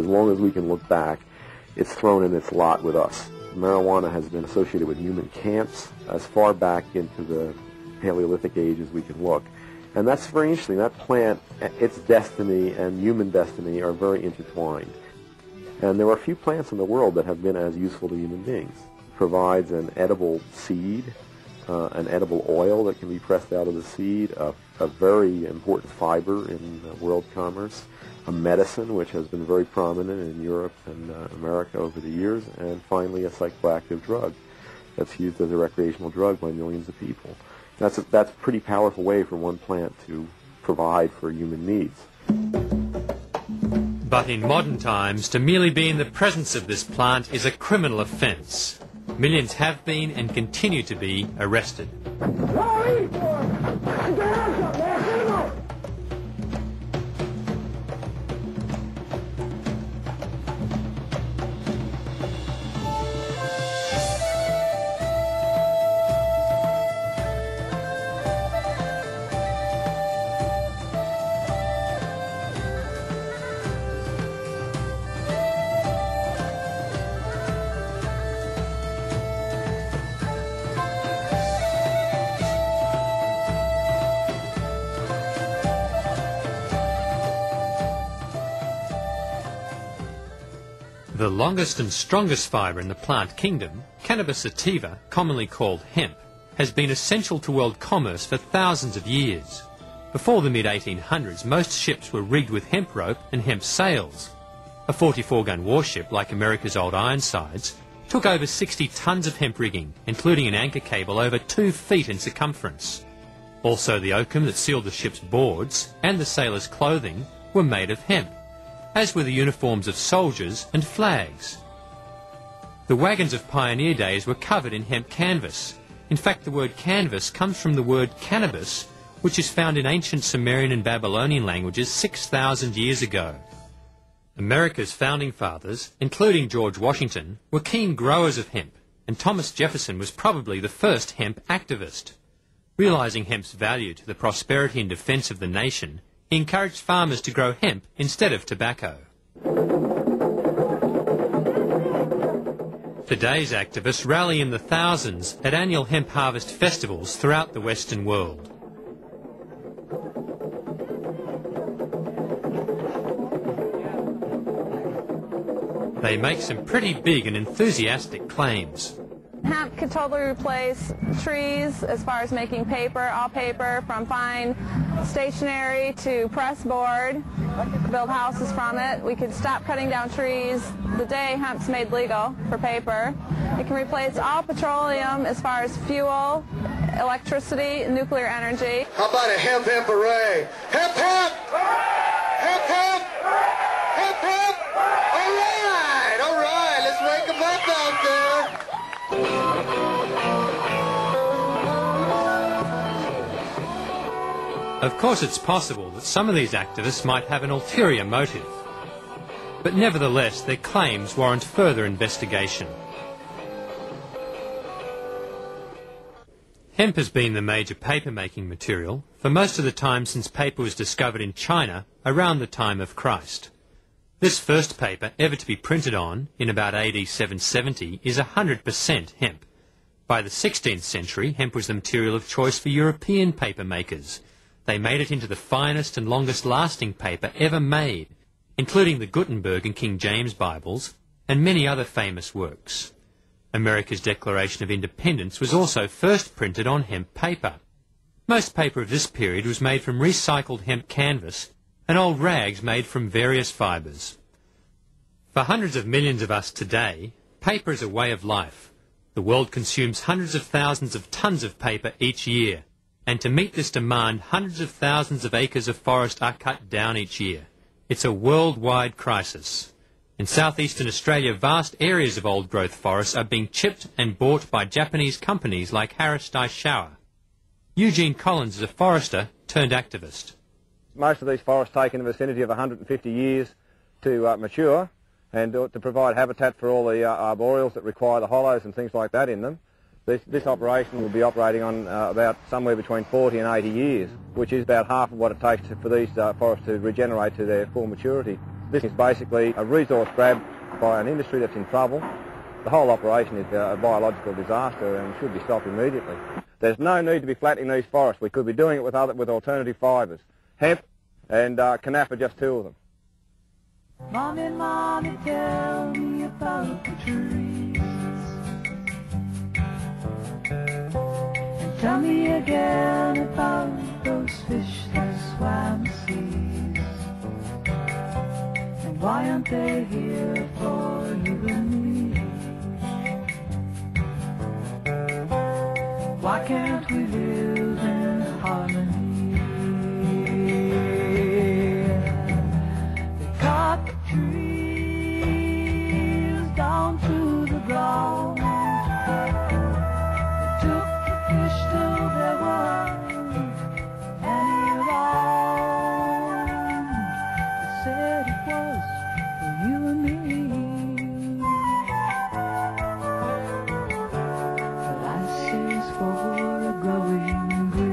as long as we can look back, it's thrown in its lot with us. Marijuana has been associated with human camps as far back into the Paleolithic age as we can look. And that's very interesting. That plant, its destiny and human destiny are very intertwined. And there are few plants in the world that have been as useful to human beings. It provides an edible seed, an edible oil that can be pressed out of the seed, a very important fiber in world commerce, a medicine which has been very prominent in Europe and America over the years, and finally a psychoactive drug that's used as a recreational drug by millions of people. That's a pretty powerful way for one plant to provide for human needs. But in modern times, to merely be in the presence of this plant is a criminal offence. Millions have been and continue to be arrested. The longest and strongest fibre in the plant kingdom, Cannabis sativa, commonly called hemp, has been essential to world commerce for thousands of years. Before the mid-1800s, most ships were rigged with hemp rope and hemp sails. A 44-gun warship, like America's old Ironsides, took over 60 tons of hemp rigging, including an anchor cable over 2 feet in circumference. Also, the oakum that sealed the ship's boards and the sailors' clothing were made of hemp, as were the uniforms of soldiers and flags. The wagons of pioneer days were covered in hemp canvas. In fact, the word canvas comes from the word cannabis, which is found in ancient Sumerian and Babylonian languages 6,000 years ago. America's founding fathers, including George Washington, were keen growers of hemp, and Thomas Jefferson was probably the first hemp activist. Realising hemp's value to the prosperity and defence of the nation, he encouraged farmers to grow hemp instead of tobacco. Today's activists rally in the thousands at annual hemp harvest festivals throughout the Western world. They make some pretty big and enthusiastic claims. Hemp could totally replace trees as far as making paper, all paper, from fine stationery to press board, build houses from it. We could stop cutting down trees the day hemp's made legal for paper. It can replace all petroleum as far as fuel, electricity, nuclear energy. How about a hemp hooray? Hemp hemp! Hemp hemp! Hemp hemp! All right, let's wake them up out there. Of course, it's possible that some of these activists might have an ulterior motive, but nevertheless their claims warrant further investigation. Hemp has been the major paper-making material for most of the time since paper was discovered in China around the time of Christ. This first paper ever to be printed on, in about AD 770, is 100% hemp. By the 16th century, hemp was the material of choice for European paper makers. They made it into the finest and longest-lasting paper ever made, including the Gutenberg and King James Bibles, and many other famous works. America's Declaration of Independence was also first printed on hemp paper. Most paper of this period was made from recycled hemp canvas and old rags made from various fibres. For hundreds of millions of us today, paper is a way of life. The world consumes hundreds of thousands of tons of paper each year, and to meet this demand, hundreds of thousands of acres of forest are cut down each year. It's a worldwide crisis. In southeastern Australia, vast areas of old-growth forests are being chipped and bought by Japanese companies like Harris Daishowa. Eugene Collins is a forester turned activist. Most of these forests take in the vicinity of 150 years to mature and to provide habitat for all the arboreals that require the hollows and things like that in them. This operation will be operating on about somewhere between 40 and 80 years, which is about half of what it takes for these forests to regenerate to their full maturity. This is basically a resource grab by an industry that's in trouble. The whole operation is a biological disaster and should be stopped immediately. There's no need to be flattening these forests. We could be doing it with alternative fibres. Hemp and Cannabis are just two of them. Mommy, Mommy, tell me about the trees. And tell me again about those fish that swam the seas. And why aren't they here for you and me? Why can't we live in harmony? Cut the trees down to the ground. They took the fish till there weren't any around. They said it was for you and me. But I say it's for a growing breed.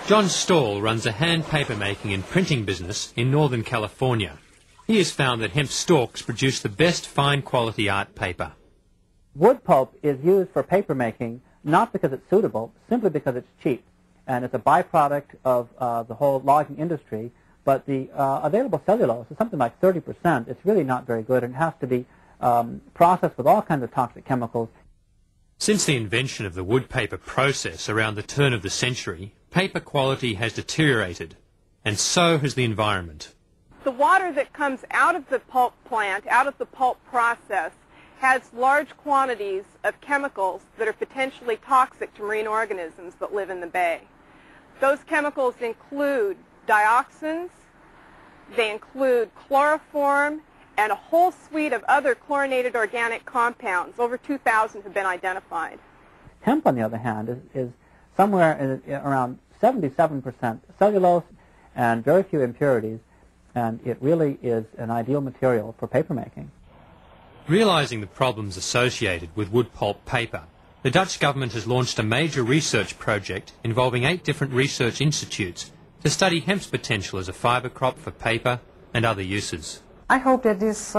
John Stall runs a hand paper making and printing business in Northern California. He has found that hemp stalks produce the best fine quality art paper. Wood pulp is used for paper making not because it's suitable, simply because it's cheap. And it's a byproduct of the whole logging industry. But the available cellulose is something like 30%. It's really not very good and has to be processed with all kinds of toxic chemicals. Since the invention of the wood paper process around the turn of the century, paper quality has deteriorated, and so has the environment. The water that comes out of the pulp plant, out of the pulp process, has large quantities of chemicals that are potentially toxic to marine organisms that live in the bay. Those chemicals include dioxins, they include chloroform, and a whole suite of other chlorinated organic compounds. Over 2,000 have been identified. Hemp, on the other hand, is somewhere around 77% cellulose and very few impurities, and it really is an ideal material for paper making. Realising the problems associated with wood pulp paper, the Dutch government has launched a major research project involving 8 different research institutes to study hemp's potential as a fibre crop for paper and other uses. I hope that this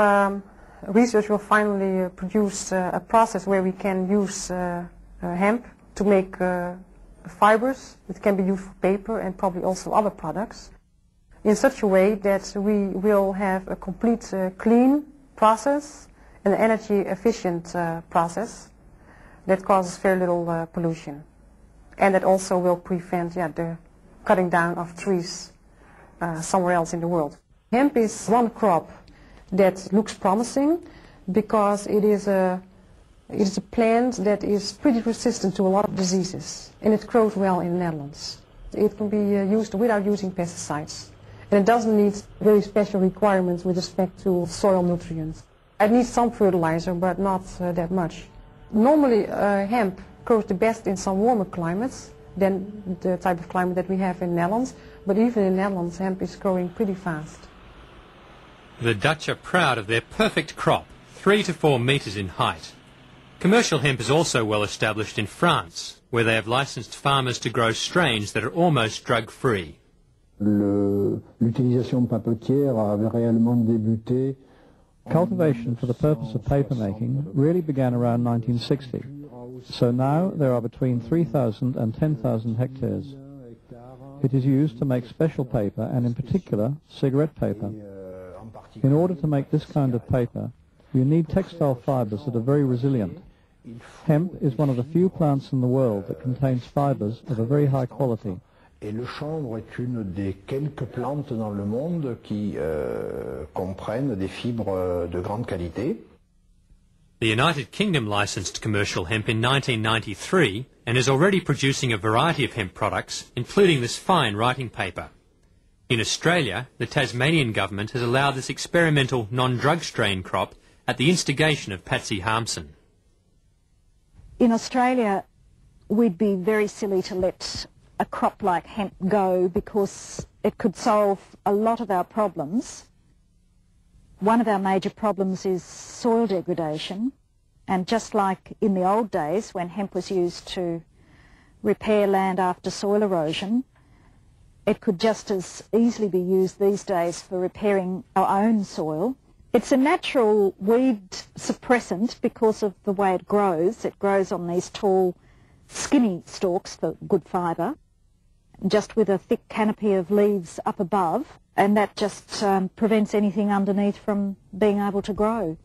research will finally produce a process where we can use hemp to make fibers that can be used for paper and probably also other products in such a way that we will have a complete clean process, an energy efficient process that causes very little pollution, and that also will prevent the cutting down of trees somewhere else in the world. Hemp is one crop that looks promising because it is a plant that is pretty resistant to a lot of diseases, and it grows well in the Netherlands. It can be used without using pesticides, and it doesn't need very special requirements with respect to soil nutrients. It needs some fertilizer, but not that much. Normally hemp grows the best in some warmer climates than the type of climate that we have in the Netherlands, but even in the Netherlands hemp is growing pretty fast. The Dutch are proud of their perfect crop, 3 to 4 metres in height. Commercial hemp is also well established in France, where they have licensed farmers to grow strains that are almost drug-free. L'utilisation papetière avait réellement débuté. Cultivation for the purpose of papermaking really began around 1960. So now there are between 3,000 and 10,000 hectares. It is used to make special paper, and in particular cigarette paper. In order to make this kind of paper, you need textile fibers that are very resilient. Hemp is one of the few plants in the world that contains fibers of a very high quality. Et le chanvre est une des quelques plantes dans le monde qui comprennent des fibres de grande qualité. The United Kingdom licensed commercial hemp in 1993 and is already producing a variety of hemp products, including this fine writing paper. In Australia, the Tasmanian government has allowed this experimental non-drug strain crop at the instigation of Patsy Harmson. In Australia, we'd be very silly to let a crop like hemp go because it could solve a lot of our problems. One of our major problems is soil degradation, and just like in the old days when hemp was used to repair land after soil erosion, it could just as easily be used these days for repairing our own soil. It's a natural weed suppressant because of the way it grows. It grows on these tall, skinny stalks for good fibre, just with a thick canopy of leaves up above, and that just prevents anything underneath from being able to grow.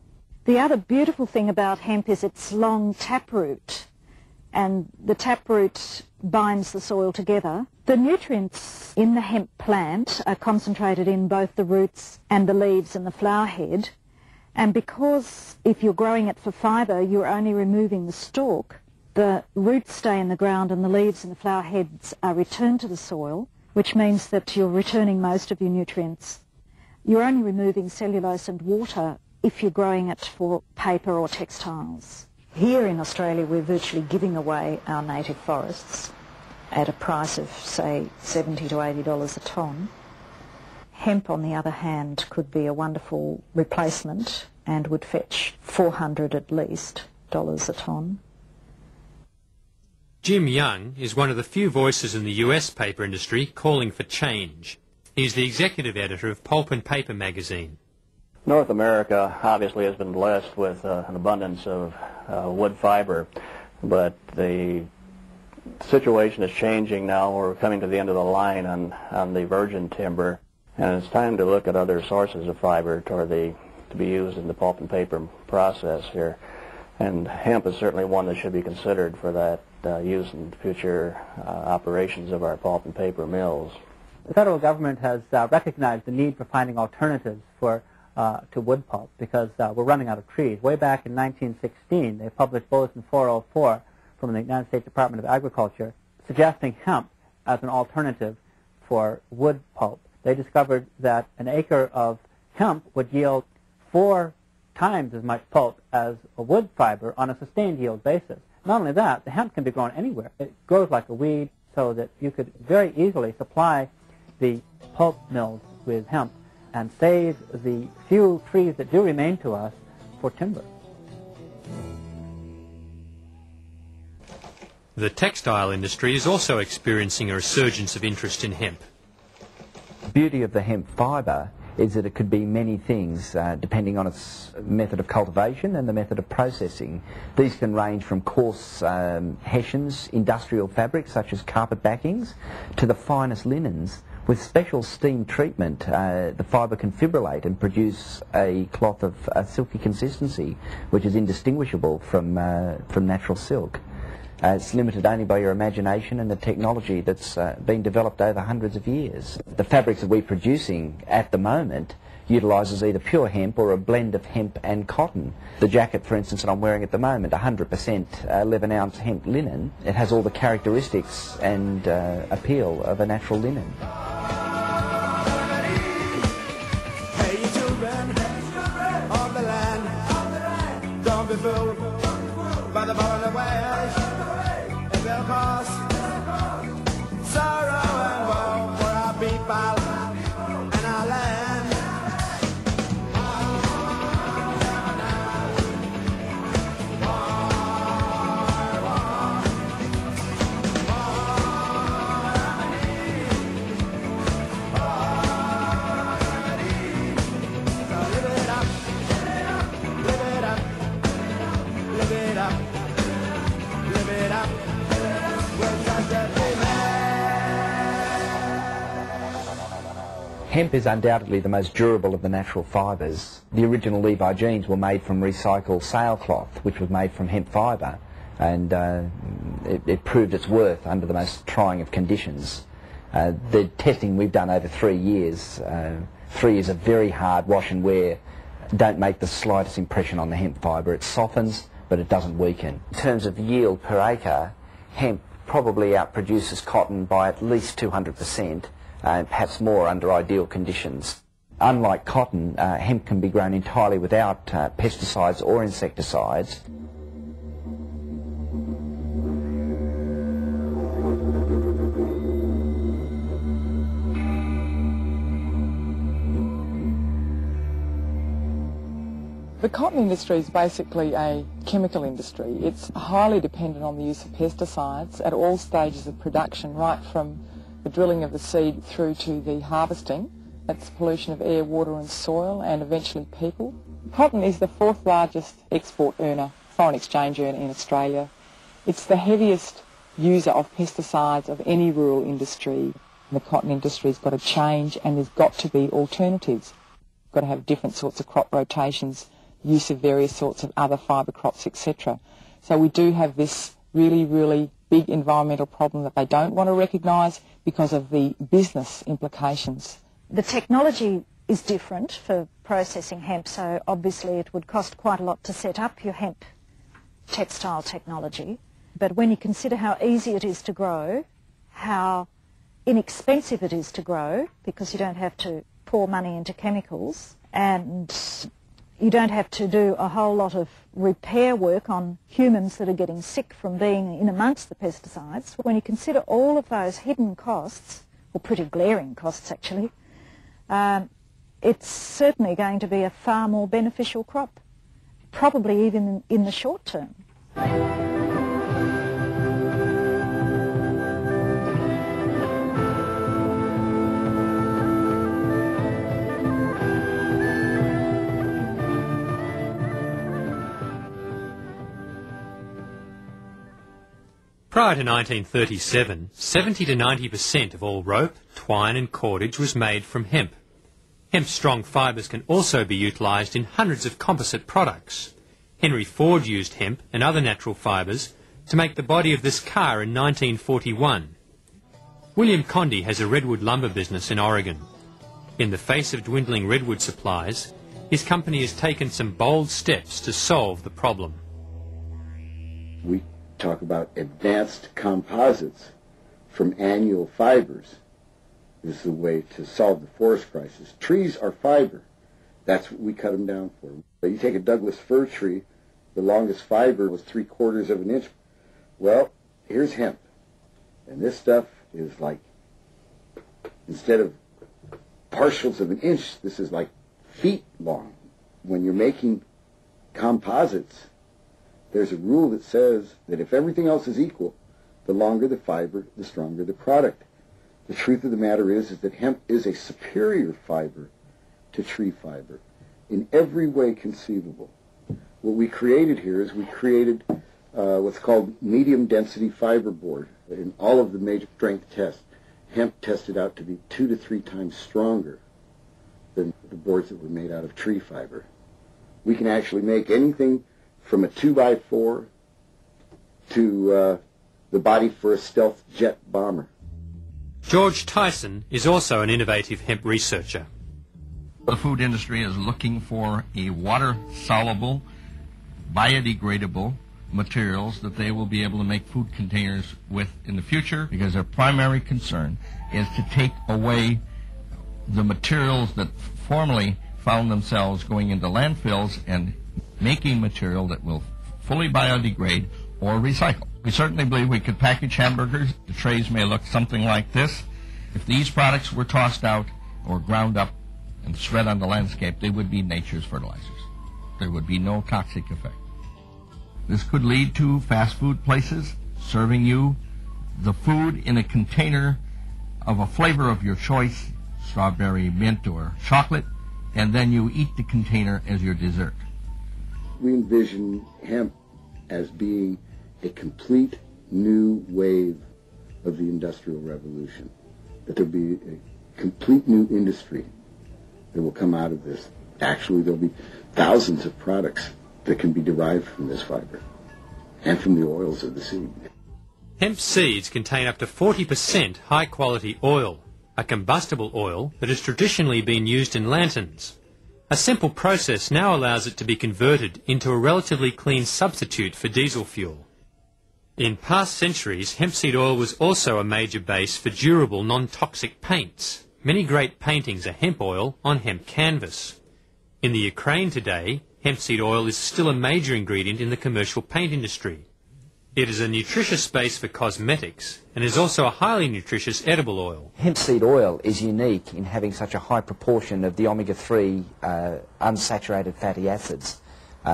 The other beautiful thing about hemp is its long taproot, and the taproot binds the soil together. The nutrients in the hemp plant are concentrated in both the roots and the leaves and the flower head, and because if you're growing it for fibre, you're only removing the stalk, the roots stay in the ground and the leaves and the flower heads are returned to the soil, which means that you're returning most of your nutrients. You're only removing cellulose and water if you're growing it for paper or textiles. Here in Australia, we're virtually giving away our native forests at a price of, say, $70 to $80 a tonne. Hemp, on the other hand, could be a wonderful replacement and would fetch $400 at least a tonne. Jim Young is one of the few voices in the US paper industry calling for change. He's the executive editor of Pulp and Paper magazine. North America obviously has been blessed with an abundance of wood fiber, but the situation is changing now. We're coming to the end of the line on the virgin timber, and it's time to look at other sources of fiber to be used in the pulp and paper process here. And hemp is certainly one that should be considered for that use in future operations of our pulp and paper mills. The federal government has recognized the need for finding alternatives to wood pulp because we're running out of trees. Way back in 1916, they published Bulletin 404 from the United States Department of Agriculture suggesting hemp as an alternative for wood pulp. They discovered that an acre of hemp would yield 4 times as much pulp as a wood fiber on a sustained yield basis. Not only that, the hemp can be grown anywhere. It grows like a weed so that you could very easily supply the pulp mills with hemp and save the few trees that do remain to us for timber. The textile industry is also experiencing a resurgence of interest in hemp. The beauty of the hemp fibre is that it could be many things depending on its method of cultivation and the method of processing. These can range from coarse hessians, industrial fabrics such as carpet backings, to the finest linens. With special steam treatment, the fibre can fibrillate and produce a cloth of a silky consistency, which is indistinguishable from natural silk. It's limited only by your imagination and the technology that's been developed over hundreds of years. The fabrics that we're producing at the moment utilises either pure hemp or a blend of hemp and cotton. The jacket, for instance, that I'm wearing at the moment, 100% 11-ounce hemp linen. It has all the characteristics and appeal of a natural linen. Hey, you children of the land, don't be fooled by the ball of the waves. It will cause sorrow and woe for our people and our land. Hemp is undoubtedly the most durable of the natural fibres. The original Levi jeans were made from recycled sailcloth, which was made from hemp fibre, and it proved its worth under the most trying of conditions. The testing we've done over 3 years, 3 years of very hard wash and wear, don't make the slightest impression on the hemp fibre. It softens, but it doesn't weaken. In terms of yield per acre, hemp probably outproduces cotton by at least 200%. Perhaps more under ideal conditions. Unlike cotton, hemp can be grown entirely without pesticides or insecticides. The cotton industry is basically a chemical industry. It's highly dependent on the use of pesticides at all stages of production, right from the drilling of the seed through to the harvesting. That's pollution of air, water and soil, and eventually people. Cotton is the fourth largest export earner, foreign exchange earner in Australia. It's the heaviest user of pesticides of any rural industry. The cotton industry's got to change, and there's got to be alternatives. Got to have different sorts of crop rotations, use of various sorts of other fibre crops, etc. So we do have this really, really big environmental problem that they don't want to recognise because of the business implications. The technology is different for processing hemp, so obviously it would cost quite a lot to set up your hemp textile technology. But when you consider how easy it is to grow, how inexpensive it is to grow, because you don't have to pour money into chemicals, and you don't have to do a whole lot of repair work on humans that are getting sick from being in amongst the pesticides. When you consider all of those hidden costs, or pretty glaring costs actually, it's certainly going to be a far more beneficial crop, probably even in the short term. Prior to 1937, 70 to 90% of all rope, twine and cordage was made from hemp. Hemp strong fibres can also be utilised in hundreds of composite products. Henry Ford used hemp and other natural fibres to make the body of this car in 1941. William Condy has a redwood lumber business in Oregon. In the face of dwindling redwood supplies, his company has taken some bold steps to solve the problem. We talk about advanced composites from annual fibers. This is a way to solve the forest crisis. Trees are fiber. That's what we cut them down for. You take a Douglas fir tree, the longest fiber was 3/4 of an inch. Well, here's hemp. And this stuff is like, instead of partials of an inch, this is like feet long. When you're making composites, there's a rule that says that if everything else is equal, the longer the fiber, the stronger the product. The truth of the matter is that hemp is a superior fiber to tree fiber in every way conceivable. What we created here is we created what's called medium density fiber board. In all of the major strength tests, hemp tested out to be 2 to 3 times stronger than the boards that were made out of tree fiber. We can actually make anything from a 2x4 to the body for a stealth jet bomber. George Tyson is also an innovative hemp researcher. The food industry is looking for a water-soluble, biodegradable materials that they will be able to make food containers with in the future, because their primary concern is to take away the materials that formerly found themselves going into landfills and making material that will fully biodegrade or recycle. We certainly believe we could package hamburgers. The trays may look something like this. If these products were tossed out or ground up and spread on the landscape, they would be nature's fertilizers. There would be no toxic effect. This could lead to fast food places serving you the food in a container of a flavor of your choice, strawberry, mint, or chocolate, and then you eat the container as your dessert. We envision hemp as being a complete new wave of the Industrial Revolution, that there'll be a complete new industry that will come out of this. Actually, there'll be thousands of products that can be derived from this fiber and from the oils of the seed. Hemp seeds contain up to 40% high-quality oil, a combustible oil that has traditionally been used in lanterns. A simple process now allows it to be converted into a relatively clean substitute for diesel fuel. In past centuries, hemp seed oil was also a major base for durable, non-toxic paints. Many great paintings are hemp oil on hemp canvas. In the Ukraine today, hemp seed oil is still a major ingredient in the commercial paint industry. It is a nutritious base for cosmetics and is also a highly nutritious edible oil. Hemp seed oil is unique in having such a high proportion of the omega-3 unsaturated fatty acids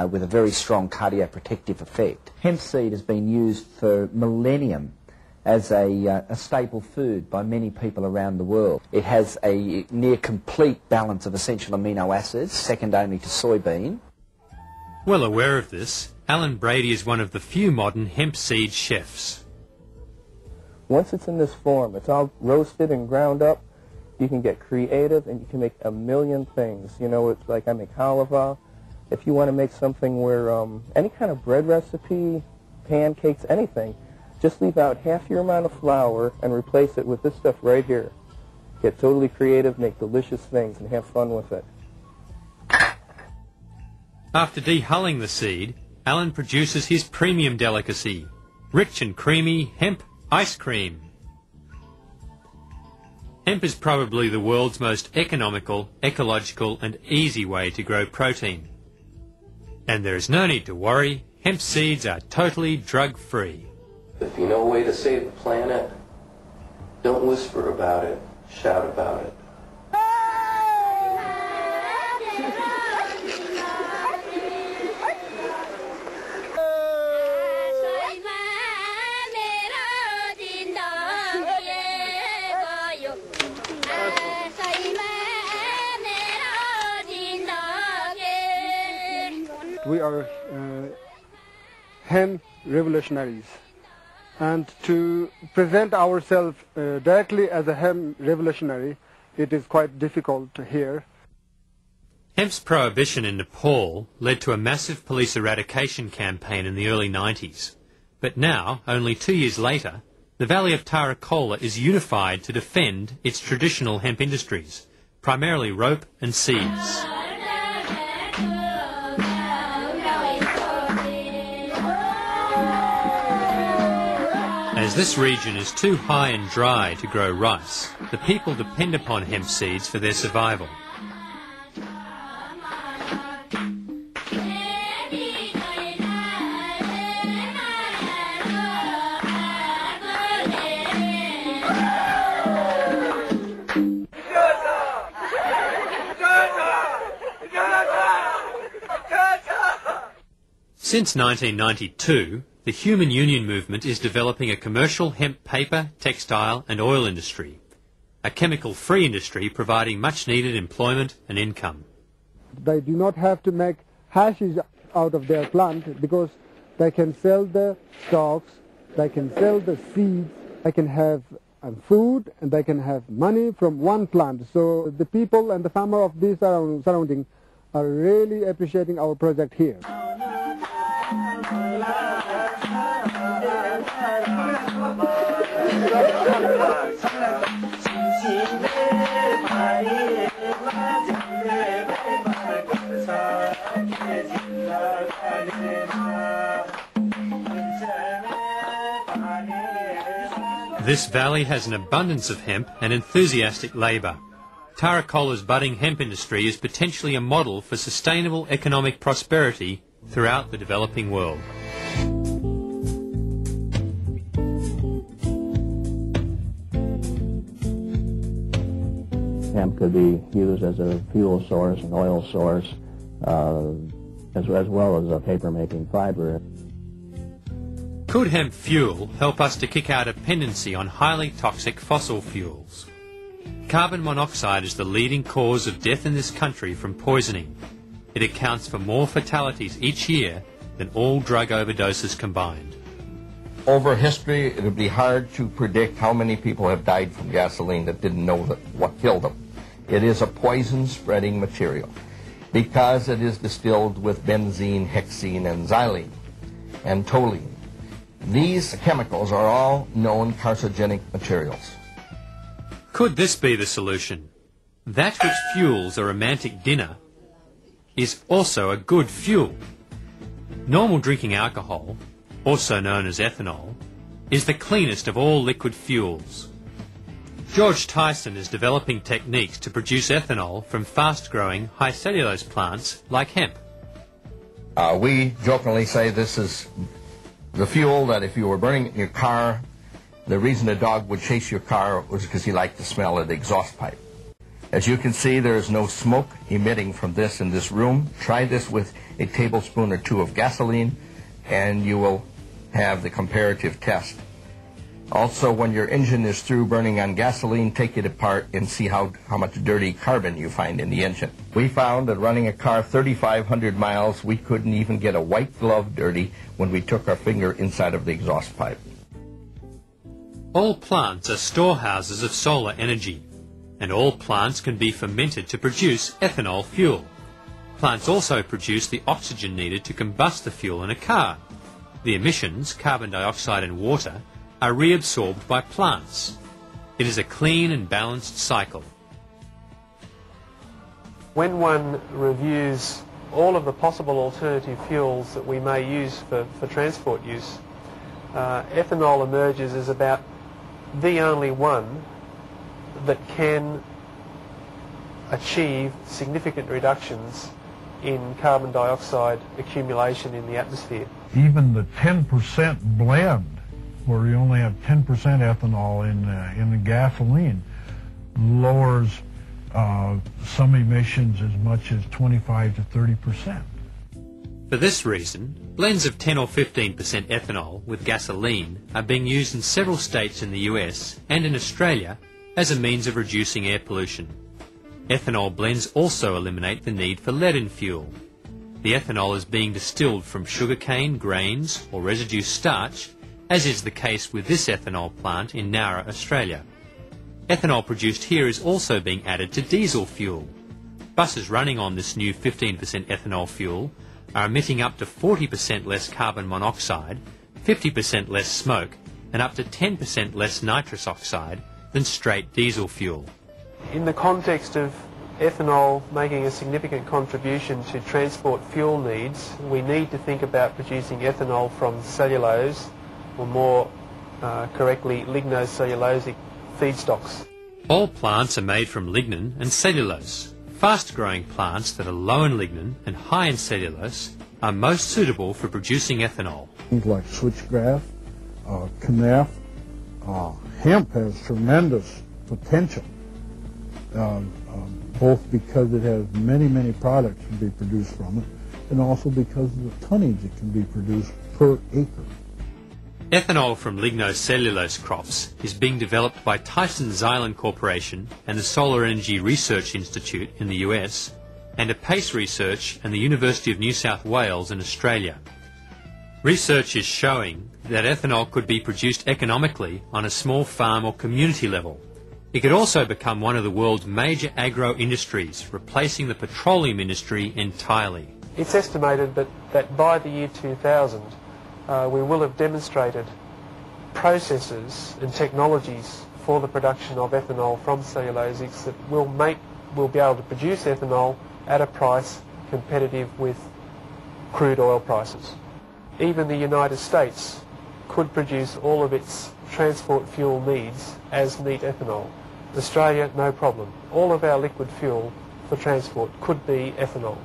with a very strong cardioprotective effect. Hemp seed has been used for millennium as a staple food by many people around the world. It has a near complete balance of essential amino acids, second only to soybean. Well aware of this, Alan Brady is one of the few modern hemp seed chefs. Once it's in this form, it's all roasted and ground up, you can get creative and you can make a million things. You know, it's like I make halva. If you want to make something where any kind of bread recipe, pancakes, anything, just leave out half your amount of flour and replace it with this stuff right here. Get totally creative, make delicious things, and have fun with it. After dehulling the seed, Alan produces his premium delicacy, rich and creamy hemp ice cream. Hemp is probably the world's most economical, ecological and easy way to grow protein. And there is no need to worry, hemp seeds are totally drug-free. If you know a way to save the planet, don't whisper about it, shout about it. We are hemp revolutionaries, and to present ourselves directly as a hemp revolutionary, it is quite difficult here. Hemp's prohibition in Nepal led to a massive police eradication campaign in the early 90s. But now, only 2 years later, the valley of Tarakola is unified to defend its traditional hemp industries, primarily rope and seeds. As this region is too high and dry to grow rice, the people depend upon hemp seeds for their survival. Since 1992, the Human Union movement is developing a commercial hemp paper, textile and oil industry, a chemical-free industry providing much-needed employment and income. They do not have to make hashish out of their plant because they can sell the stalks, they can sell the seeds, they can have food and they can have money from one plant. So the people and the farmer of these surroundings are really appreciating our project here. This valley has an abundance of hemp and enthusiastic labour. Tarakola's budding hemp industry is potentially a model for sustainable economic prosperity throughout the developing world. Hemp could be used as a fuel source, an oil source, as well as a paper-making fiber. Could hemp fuel help us to kick our dependency on highly toxic fossil fuels? Carbon monoxide is the leading cause of death in this country from poisoning. It accounts for more fatalities each year than all drug overdoses combined. Over history, it would be hard to predict how many people have died from gasoline that didn't know what killed them. It is a poison-spreading material because it is distilled with benzene, hexene, and xylene, and toluene. These chemicals are all known carcinogenic materials. Could this be the solution? That which fuels a romantic dinner is also a good fuel. Normal drinking alcohol, also known as ethanol, is the cleanest of all liquid fuels. George Tyson is developing techniques to produce ethanol from fast-growing, high cellulose plants like hemp. We jokingly say this is the fuel that if you were burning it in your car, the reason a dog would chase your car was because he liked the smell of the exhaust pipe. As you can see, there is no smoke emitting from this in this room. Try this with a tablespoon or two of gasoline, and you will have the comparative test. Also, when your engine is through burning on gasoline, take it apart and see how much dirty carbon you find in the engine. We found that running a car 3,500 miles, we couldn't even get a white glove dirty when we took our finger inside of the exhaust pipe. All plants are storehouses of solar energy, and all plants can be fermented to produce ethanol fuel. Plants also produce the oxygen needed to combust the fuel in a car. The emissions, carbon dioxide and water, are reabsorbed by plants. It is a clean and balanced cycle. When one reviews all of the possible alternative fuels that we may use for transport use, ethanol emerges as about the only one that can achieve significant reductions in carbon dioxide accumulation in the atmosphere. Even the 10% blend, where you only have 10% ethanol in the gasoline, lowers some emissions as much as 25 to 30%. For this reason, blends of 10 or 15% ethanol with gasoline are being used in several states in the US and in Australia as a means of reducing air pollution. Ethanol blends also eliminate the need for lead in fuel. The ethanol is being distilled from sugarcane, grains or residue starch, as is the case with this ethanol plant in Nowra, Australia. Ethanol produced here is also being added to diesel fuel. Buses running on this new 15% ethanol fuel are emitting up to 40% less carbon monoxide, 50% less smoke, and up to 10% less nitrous oxide than straight diesel fuel. In the context of ethanol making a significant contribution to transport fuel needs, we need to think about producing ethanol from cellulose, or more correctly, lignocellulosic feedstocks. All plants are made from lignin and cellulose. Fast-growing plants that are low in lignin and high in cellulose are most suitable for producing ethanol. Things like switchgrass, canaf, hemp has tremendous potential, both because it has many products to be produced from it, and also because of the tonnage that can be produced per acre. Ethanol from lignocellulose crops is being developed by Tyson-Zeiland Corporation and the Solar Energy Research Institute in the US, and APACE Research and the University of New South Wales in Australia. Research is showing that ethanol could be produced economically on a small farm or community level. It could also become one of the world's major agro-industries, replacing the petroleum industry entirely. It's estimated that by the year 2000, we will have demonstrated processes and technologies for the production of ethanol from cellulosics that will be able to produce ethanol at a price competitive with crude oil prices. Even the United States could produce all of its transport fuel needs as neat ethanol. Australia, no problem. All of our liquid fuel for transport could be ethanol.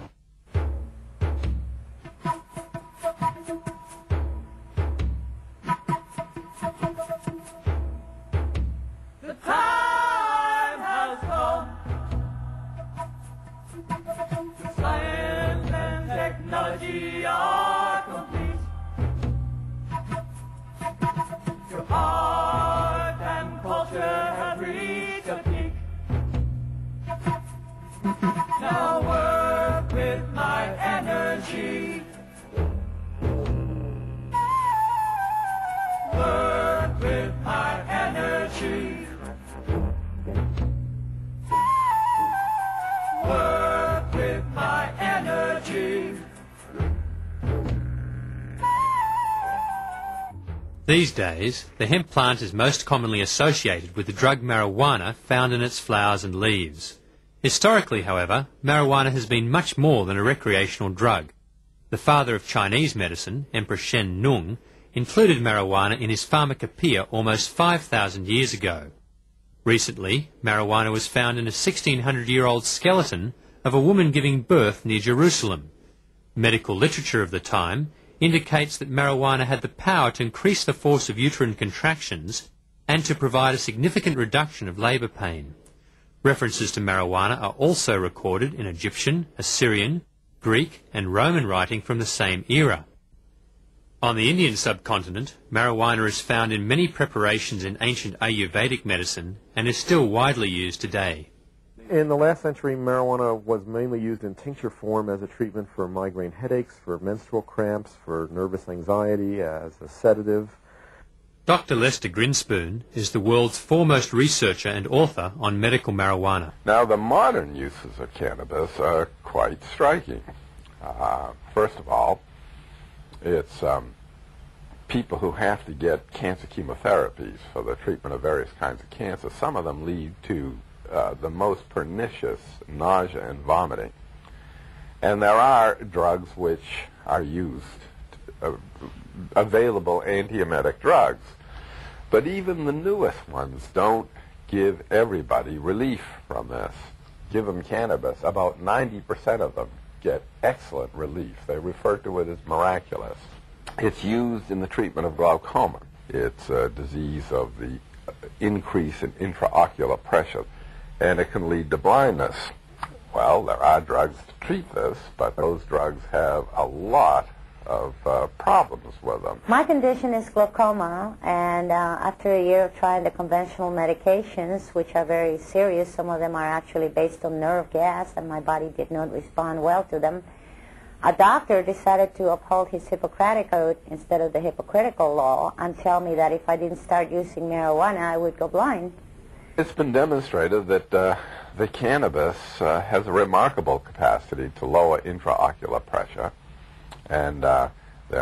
These days, the hemp plant is most commonly associated with the drug marijuana found in its flowers and leaves. Historically, however, marijuana has been much more than a recreational drug. The father of Chinese medicine, Emperor Shen Nung, included marijuana in his pharmacopoeia almost 5,000 years ago. Recently, marijuana was found in a 1,600-year-old skeleton of a woman giving birth near Jerusalem. Medical literature of the time indicates that marijuana had the power to increase the force of uterine contractions and to provide a significant reduction of labour pain. References to marijuana are also recorded in Egyptian, Assyrian, Greek and Roman writing from the same era. On the Indian subcontinent, marijuana is found in many preparations in ancient Ayurvedic medicine and is still widely used today. In the last century, marijuana was mainly used in tincture form as a treatment for migraine headaches, for menstrual cramps, for nervous anxiety, as a sedative. Dr. Lester Grinspoon is the world's foremost researcher and author on medical marijuana. Now, the modern uses of cannabis are quite striking. First of all, it's people who have to get cancer chemotherapies for the treatment of various kinds of cancer. Some of them lead to the most pernicious nausea and vomiting. And there are drugs which are used, available antiemetic drugs. But even the newest ones don't give everybody relief from this. Give them cannabis, about 90% of them get excellent relief. They refer to it as miraculous. It's used in the treatment of glaucoma. It's a disease of the increase in intraocular pressure, and it can lead to blindness. Well, there are drugs to treat this, but those drugs have a lot of problems with them. My condition is glaucoma, and after a year of trying the conventional medications, which are very serious, some of them are actually based on nerve gas, and my body did not respond well to them, a doctor decided to uphold his Hippocratic oath instead of the hypocritical law and tell me that if I didn't start using marijuana, I would go blind. It's been demonstrated that the cannabis has a remarkable capacity to lower intraocular pressure, and there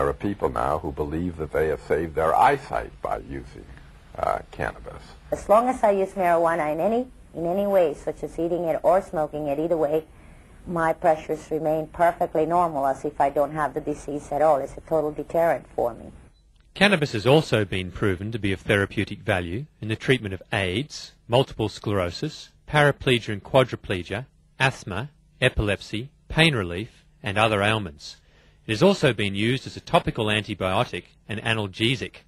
are people now who believe that they have saved their eyesight by using cannabis. As long as I use marijuana in any way, such as eating it or smoking it, either way, my pressures remain perfectly normal, as if I don't have the disease at all. It's a total deterrent for me. Cannabis has also been proven to be of therapeutic value in the treatment of AIDS, multiple sclerosis, paraplegia and quadriplegia, asthma, epilepsy, pain relief, and other ailments. It has also been used as a topical antibiotic and analgesic.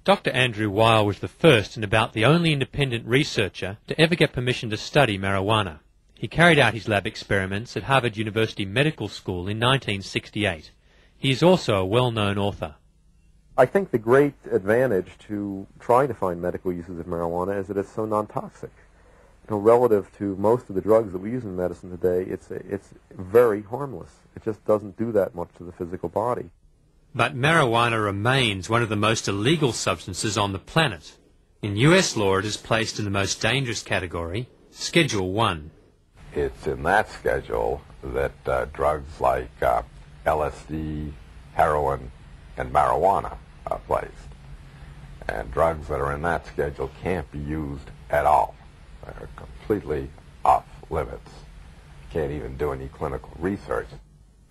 Dr. Andrew Weil was the first and about the only independent researcher to ever get permission to study marijuana. He carried out his lab experiments at Harvard University Medical School in 1968. He is also a well-known author. I think the great advantage to trying to find medical uses of marijuana is that it's so non-toxic. You know, relative to most of the drugs that we use in medicine today, it's very harmless. It just doesn't do that much to the physical body. But marijuana remains one of the most illegal substances on the planet. In US law, it is placed in the most dangerous category, Schedule 1. It's in that schedule that drugs like LSD, heroin, and marijuana are placed. And drugs that are in that schedule can't be used at all. They're completely off limits. You can't even do any clinical research.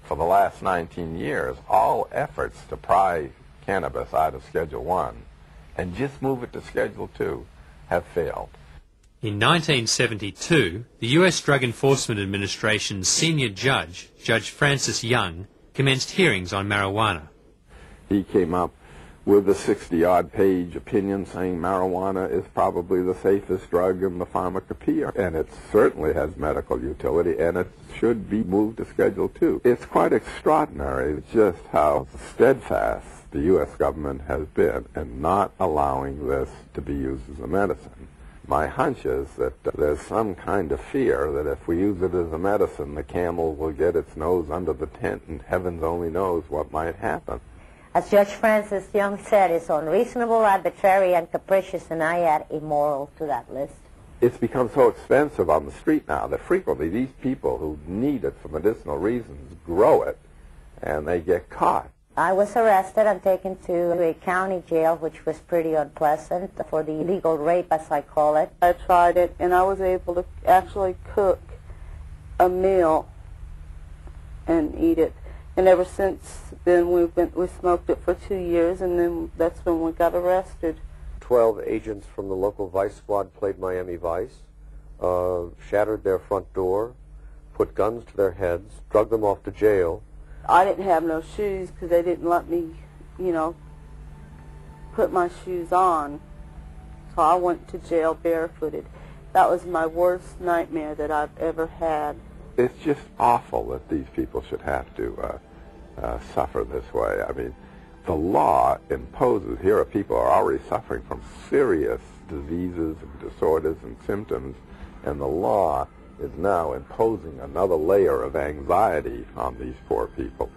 For the last 19 years, all efforts to pry cannabis out of Schedule 1 and just move it to Schedule 2 have failed. In 1972, the U.S. Drug Enforcement Administration's senior judge, Judge Francis Young, commenced hearings on marijuana. He came up with a 60-odd page opinion saying marijuana is probably the safest drug in the pharmacopoeia, and it certainly has medical utility, and it should be moved to Schedule 2. It's quite extraordinary just how steadfast the U.S. government has been in not allowing this to be used as a medicine. My hunch is that there's some kind of fear that if we use it as a medicine, the camel will get its nose under the tent, and heavens only knows what might happen. As Judge Francis Young said, it's unreasonable, arbitrary, and capricious, and I add immoral to that list. It's become so expensive on the street now that frequently these people who need it for medicinal reasons grow it, and they get caught. I was arrested and taken to a county jail, which was pretty unpleasant, for the illegal rape, as I call it. I tried it, and I was able to actually cook a meal and eat it. And ever since then, we smoked it for 2 years, and then that's when we got arrested. 12 agents from the local vice squad played Miami Vice, shattered their front door, put guns to their heads, drug them off to jail. I didn't have no shoes because they didn't let me, put my shoes on. So I went to jail barefooted. That was my worst nightmare that I've ever had. It's just awful that these people should have to suffer this way. I mean, the law imposes, here are people who are already suffering from serious diseases and disorders and symptoms, and the law is now imposing another layer of anxiety on these poor people.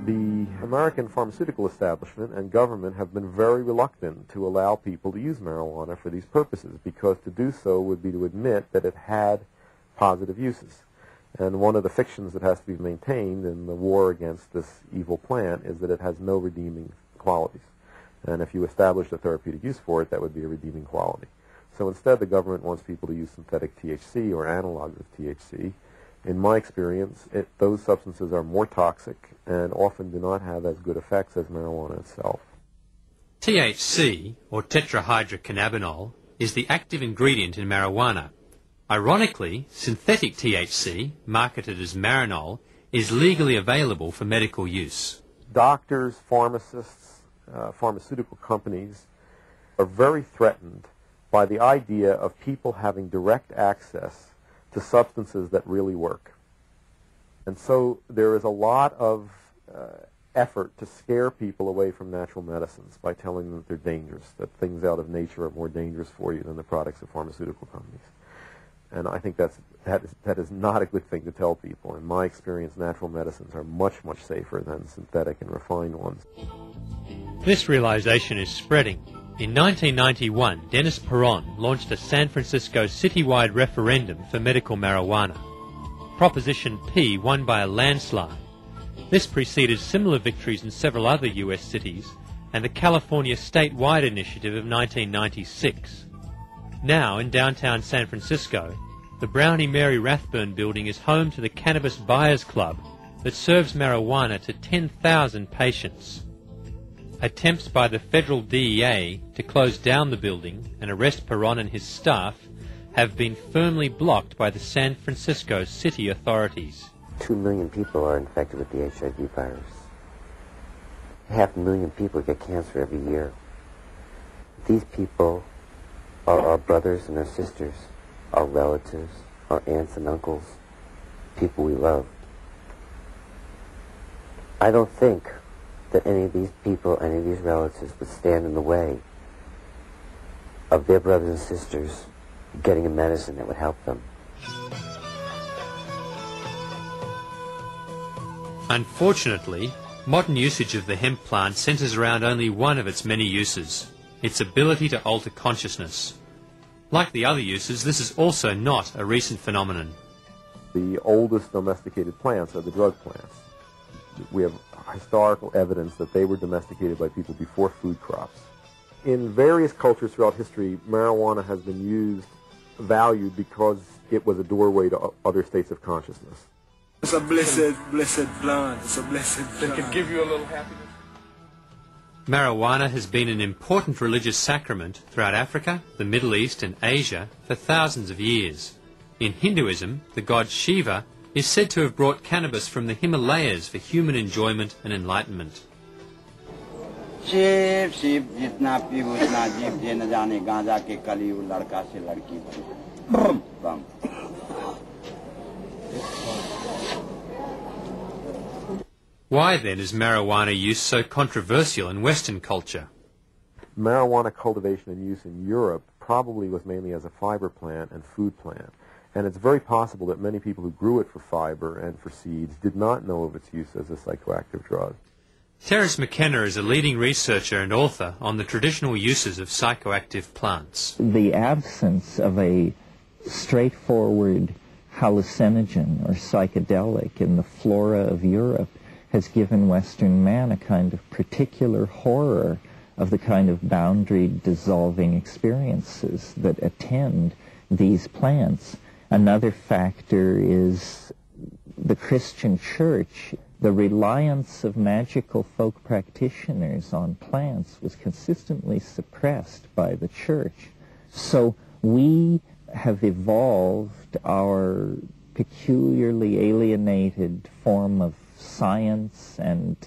The American pharmaceutical establishment and government have been very reluctant to allow people to use marijuana for these purposes, because to do so would be to admit that it had positive uses. And one of the fictions that has to be maintained in the war against this evil plant is that it has no redeeming qualities. And if you established a therapeutic use for it, that would be a redeeming quality. So instead, the government wants people to use synthetic THC or analogs of THC. In my experience, those substances are more toxic and often do not have as good effects as marijuana itself. THC, or tetrahydrocannabinol, is the active ingredient in marijuana. Ironically, synthetic THC, marketed as Marinol, is legally available for medical use. Doctors, pharmacists, pharmaceutical companies are very threatened by the idea of people having direct access to substances that really work. And so there is a lot of effort to scare people away from natural medicines by telling them that they're dangerous, that things out of nature are more dangerous for you than the products of pharmaceutical companies. And I think that is not a good thing to tell people. In my experience, natural medicines are much, much safer than synthetic and refined ones. This realization is spreading. In 1991, Dennis Perron launched a San Francisco citywide referendum for medical marijuana. Proposition P won by a landslide. This preceded similar victories in several other U.S. cities and the California statewide initiative of 1996. Now, in downtown San Francisco, the Brownie Mary Rathburn building is home to the Cannabis Buyers Club that serves marijuana to 10,000 patients. Attempts by the federal DEA to close down the building and arrest Perron and his staff have been firmly blocked by the San Francisco city authorities. 2 million people are infected with the HIV virus. 500,000 people get cancer every year. These people are our brothers and our sisters, our relatives, our aunts and uncles, people we love. I don't think that any of these people, any of these relatives would stand in the way of their brothers and sisters getting a medicine that would help them. Unfortunately, modern usage of the hemp plant centers around only one of its many uses, its ability to alter consciousness. Like the other uses, this is also not a recent phenomenon. The oldest domesticated plants are the drug plants. We have historical evidence that they were domesticated by people before food crops. In various cultures throughout history, marijuana has been used, valued, because it was a doorway to other states of consciousness. It's a blessed plant. It's a blessed plant. It can give you a little happiness. Marijuana has been an important religious sacrament throughout Africa, the Middle East and Asia for thousands of years. In Hinduism, the god Shiva is said to have brought cannabis from the Himalayas for human enjoyment and enlightenment. Why then is marijuana use so controversial in Western culture? Marijuana cultivation and use in Europe probably was mainly as a fiber plant and food plant. And it's very possible that many people who grew it for fiber and for seeds did not know of its use as a psychoactive drug. Terence McKenna is a leading researcher and author on the traditional uses of psychoactive plants. The absence of a straightforward hallucinogen or psychedelic in the flora of Europe has given Western man a kind of particular horror of the kind of boundary-dissolving experiences that attend these plants. Another factor is the Christian church. The reliance of magical folk practitioners on plants was consistently suppressed by the church. So we have evolved our peculiarly alienated form of science and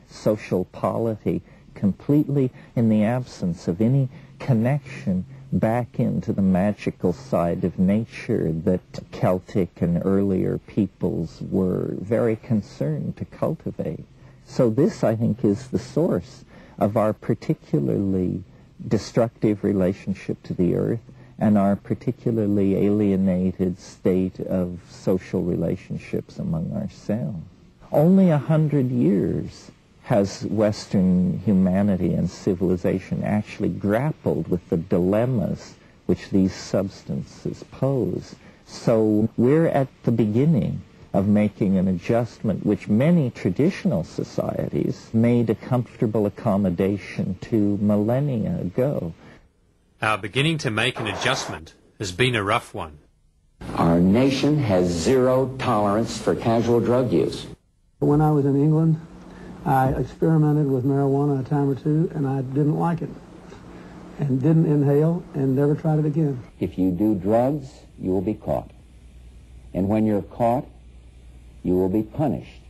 social polity completely in the absence of any connection back into the magical side of nature that Celtic and earlier peoples were very concerned to cultivate. So this, I think, is the source of our particularly destructive relationship to the earth and our particularly alienated state of social relationships among ourselves. Only 100 years has Western humanity and civilization actually grappled with the dilemmas which these substances pose. So we're at the beginning of making an adjustment which many traditional societies made a comfortable accommodation to millennia ago. Our beginning to make an adjustment has been a rough one. Our nation has zero tolerance for casual drug use. When I was in England, I experimented with marijuana a time or two, and I didn't like it, and didn't inhale, and never tried it again. If you do drugs, you will be caught. And when you're caught, you will be punished.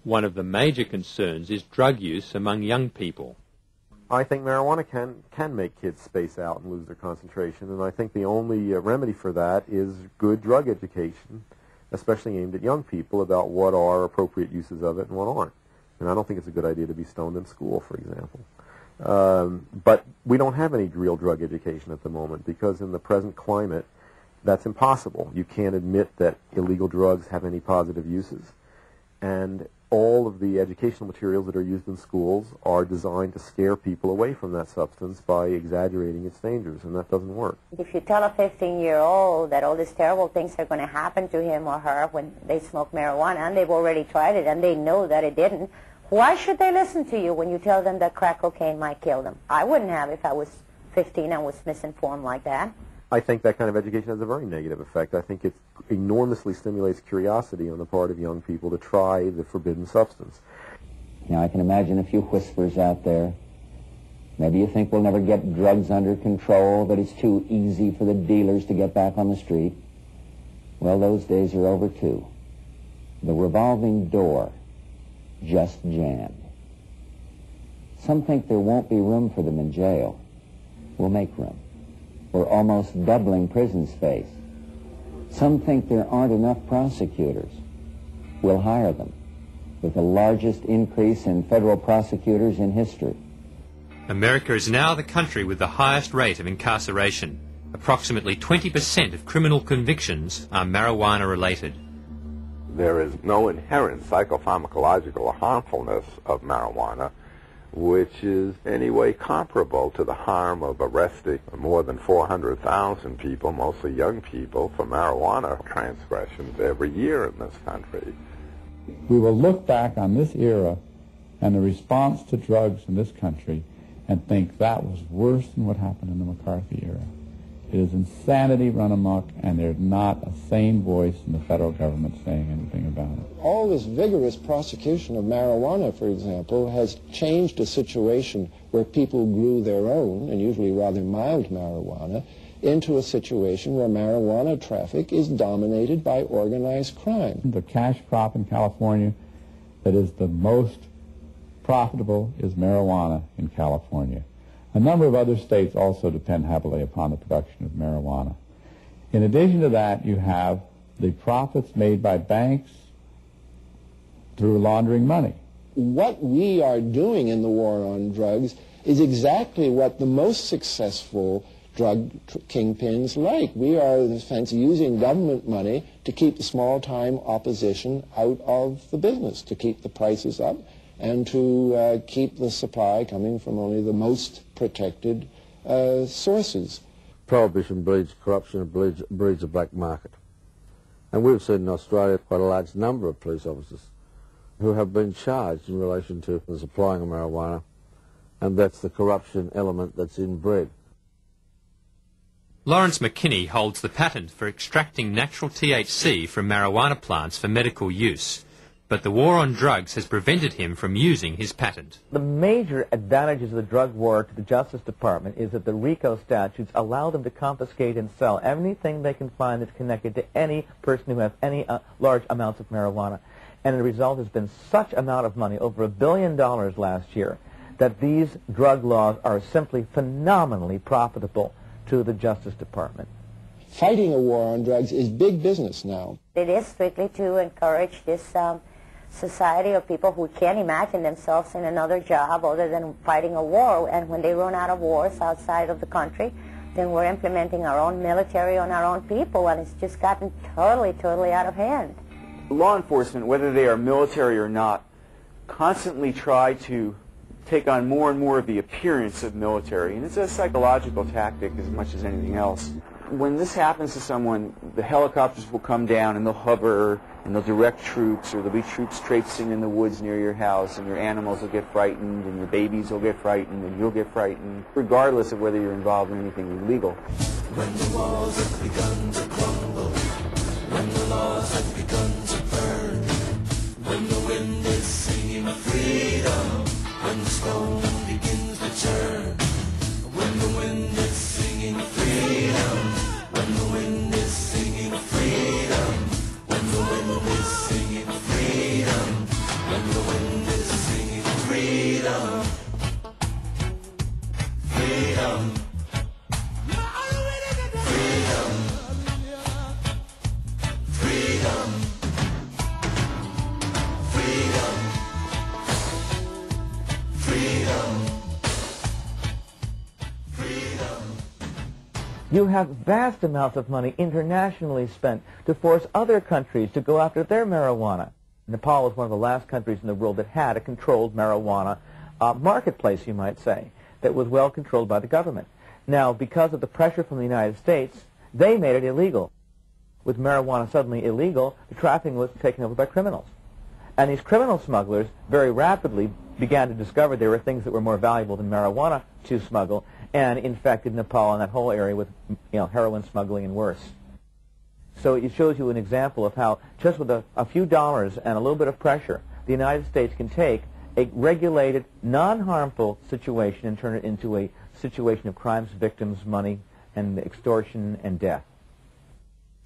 One of the major concerns is drug use among young people. I think marijuana can make kids space out and lose their concentration, and I think the only remedy for that is good drug education, especially aimed at young people, about what are appropriate uses of it and what aren't. And I don't think it's a good idea to be stoned in school, for example. But we don't have any real drug education at the moment because in the present climate, that's impossible. You can't admit that illegal drugs have any positive uses. And all of the educational materials that are used in schools are designed to scare people away from that substance by exaggerating its dangers, and that doesn't work. If you tell a 15-year-old that all these terrible things are going to happen to him or her when they smoke marijuana, and they've already tried it and they know that it didn't, why should they listen to you when you tell them that crack cocaine might kill them? I wouldn't have if I was 15 and was misinformed like that. I think that kind of education has a very negative effect. I think it enormously stimulates curiosity on the part of young people to try the forbidden substance. Now, I can imagine a few whispers out there. Maybe you think we'll never get drugs under control, that it's too easy for the dealers to get back on the street. Well, those days are over, too. The revolving door just jammed. Some think there won't be room for them in jail. We'll make room. We're almost doubling prison space. Some think there aren't enough prosecutors. We'll hire them, with the largest increase in federal prosecutors in history. America is now the country with the highest rate of incarceration. Approximately 20% of criminal convictions are marijuana-related. There is no inherent psychopharmacological harmfulness of marijuana, which is anyway comparable to the harm of arresting more than 400,000 people, mostly young people, for marijuana transgressions every year in this country. We will look back on this era and the response to drugs in this country and think that was worse than what happened in the McCarthy era. It is insanity run amok, and there's not a sane voice in the federal government saying anything about it. All this vigorous prosecution of marijuana, for example, has changed a situation where people grew their own, and usually rather mild marijuana, into a situation where marijuana traffic is dominated by organized crime. The cash crop in California that is the most profitable is marijuana in California. A number of other states also depend heavily upon the production of marijuana. In addition to that, you have the profits made by banks through laundering money. What we are doing in the war on drugs is exactly what the most successful drug kingpins like. We are, in a sense, using government money to keep the small-time opposition out of the business, to keep the prices up, and to keep the supply coming from only the most protected sources. Prohibition breeds corruption and breeds a black market. And we've seen in Australia quite a large number of police officers who have been charged in relation to the supplying of marijuana, and that's the corruption element that's inbred. Lawrence McKinney holds the patent for extracting natural THC from marijuana plants for medical use, but the war on drugs has prevented him from using his patent. The major advantages of the drug war to the Justice Department is that the RICO statutes allow them to confiscate and sell anything they can find that's connected to any person who has any large amounts of marijuana. And the result has been such amount of money, over $1 billion last year, that these drug laws are simply phenomenally profitable to the Justice Department. Fighting a war on drugs is big business now. It is strictly to encourage this society of people who can't imagine themselves in another job other than fighting a war, and when they run out of wars outside of the country, then we're implementing our own military on our own people, and it's just gotten totally out of hand. Law enforcement, whether they are military or not, constantly try to take on more and more of the appearance of military, and it's a psychological tactic as much as anything else. When this happens to someone, the helicopters will come down and they'll hover and they'll direct troops, or there'll be troops traipsing in the woods near your house, and your animals will get frightened, and your babies will get frightened, and you'll get frightened, regardless of whether you're involved in anything illegal. When the walls have begun to crumble, when the laws have begun to burn, when the wind is singing freedom, when the stone begins to turn, when the wind is singing freedom, when the wind is singing freedom, when the wind is singing freedom, when the wind is singing freedom, freedom, freedom, freedom, freedom, freedom, freedom. You have vast amounts of money internationally spent to force other countries to go after their marijuana. Nepal was one of the last countries in the world that had a controlled marijuana marketplace, you might say, that was well controlled by the government. Now, because of the pressure from the United States, they made it illegal. With marijuana suddenly illegal, the trafficking was taken over by criminals. And these criminal smugglers very rapidly began to discover there were things that were more valuable than marijuana to smuggle, and infected Nepal and that whole area with heroin smuggling and worse. So it shows you an example of how just with a few dollars and a little bit of pressure, the United States can take a regulated, non-harmful situation and turn it into a situation of crimes, victims, money, and extortion and death.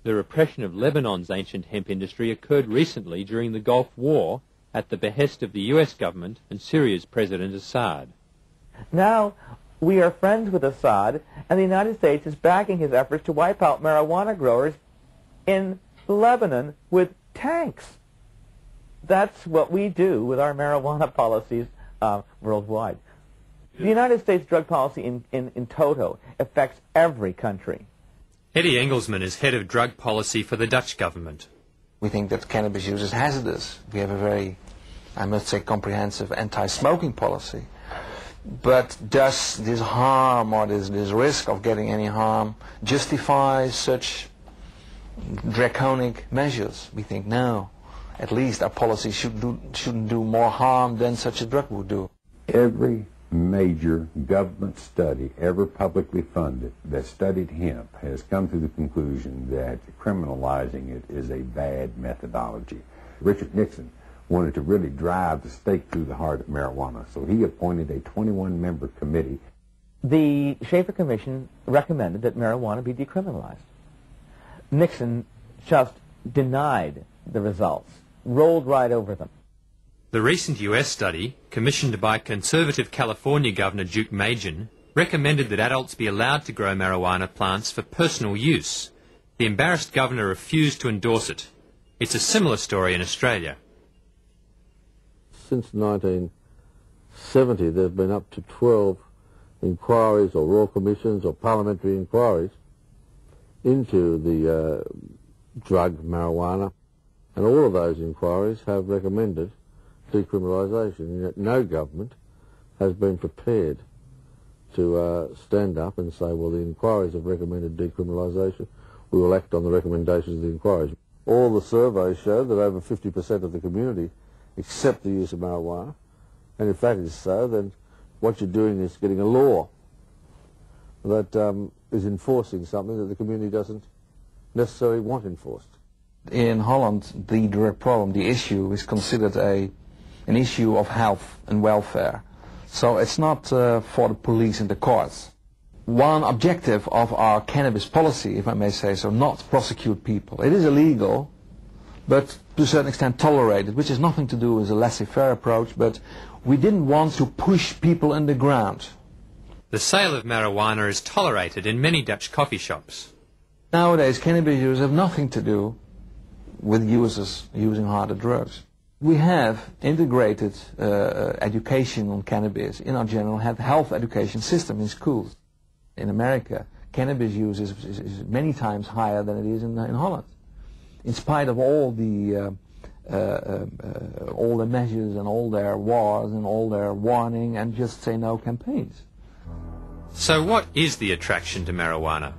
The repression of Lebanon's ancient hemp industry occurred recently during the Gulf War at the behest of the U.S. government and Syria's President Assad. Now we are friends with Assad, and the United States is backing his efforts to wipe out marijuana growers in Lebanon with tanks. That's what we do with our marijuana policies worldwide. The United States drug policy in toto affects every country. Eddie Engelsman is head of drug policy for the Dutch government. We think that cannabis use is hazardous. We have a very, I must say, comprehensive anti-smoking policy. But does this harm or this risk of getting any harm justify such draconic measures? We think no. At least our policy shouldn't do more harm than such a drug would do. Every major government study ever publicly funded that studied hemp has come to the conclusion that criminalizing it is a bad methodology. Richard Nixon wanted to really drive the stake through the heart of marijuana, so he appointed a 21-member committee. The Schaefer Commission recommended that marijuana be decriminalized. Nixon just denied the results, rolled right over them. The recent U.S. study, commissioned by conservative California Governor Duke Majan, recommended that adults be allowed to grow marijuana plants for personal use. The embarrassed governor refused to endorse it. It's a similar story in Australia. since 1970 there have been up to 12 inquiries or royal commissions or parliamentary inquiries into the drug marijuana, and all of those inquiries have recommended decriminalisation, and yet no government has been prepared to stand up and say, well, the inquiries have recommended decriminalisation, we will act on the recommendations of the inquiries. All the surveys show that over 50% of the community accept the use of marijuana, and if that is so, then what you're doing is getting a law that is enforcing something that the community doesn't necessarily want enforced. In Holland, the drug problem, the issue, is considered an issue of health and welfare. So it's not for the police and the courts. One objective of our cannabis policy, if I may say so, not to prosecute people. It is illegal, but to a certain extent tolerated, which has nothing to do with a laissez-faire approach, but we didn't want to push people underground. The sale of marijuana is tolerated in many Dutch coffee shops. Nowadays, cannabis users have nothing to do with users using harder drugs. We have integrated education on cannabis in our general health education system in schools. In America, cannabis use is many times higher than it is in Holland. In spite of all the measures and all their wars and all their warning and just say no campaigns. So what is the attraction to marijuana?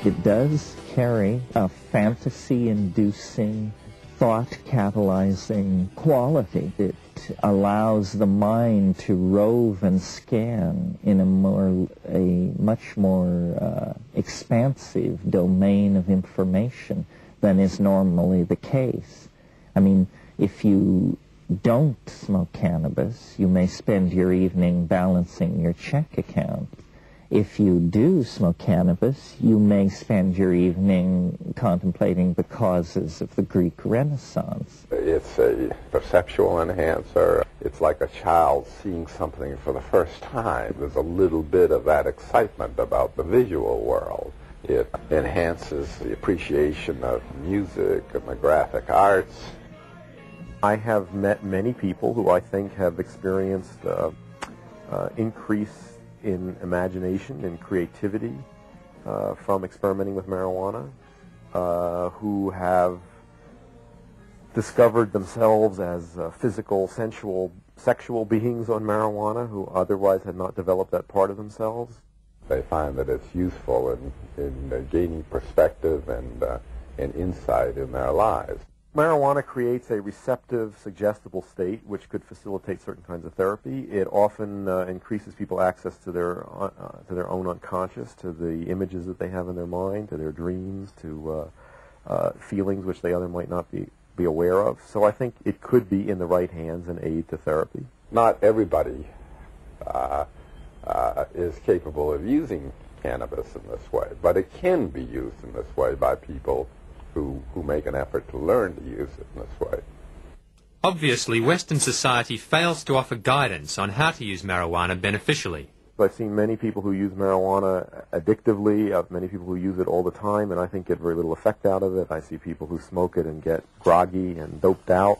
It does carry a fantasy-inducing, thought-catalyzing quality. It allows the mind to rove and scan in a much more expansive domain of information than is normally the case. I mean, if you don't smoke cannabis, you may spend your evening balancing your check account. If you do smoke cannabis, you may spend your evening contemplating the causes of the Greek Renaissance. It's a perceptual enhancer. It's like a child seeing something for the first time. There's a little bit of that excitement about the visual world. It enhances the appreciation of music and the graphic arts. I have met many people who I think have experienced increase in imagination and creativity from experimenting with marijuana, who have discovered themselves as physical, sensual, sexual beings on marijuana who otherwise had not developed that part of themselves. They find that it's useful in gaining perspective and insight in their lives. Marijuana creates a receptive, suggestible state which could facilitate certain kinds of therapy. It often increases people's access to their own unconscious, to the images that they have in their mind, to their dreams, to feelings which they otherwise might not be aware of. So I think it could be in the right hands an aid to therapy. Not everybody is capable of using cannabis in this way, but it can be used in this way by people who make an effort to learn to use it in this way. Obviously, Western society fails to offer guidance on how to use marijuana beneficially. I've seen many people who use marijuana addictively, many people who use it all the time, and I think get very little effect out of it. I see people who smoke it and get groggy and doped out.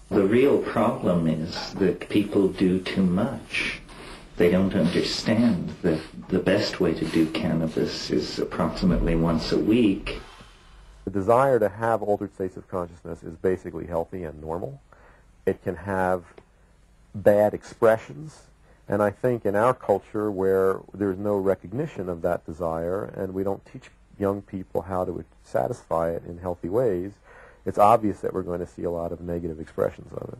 The real problem is that people do too much. They don't understand that the best way to do cannabis is approximately once a week. The desire to have altered states of consciousness is basically healthy and normal. It can have bad expressions. And I think in our culture where there's no recognition of that desire and we don't teach young people how to satisfy it in healthy ways, it's obvious that we're going to see a lot of negative expressions of it.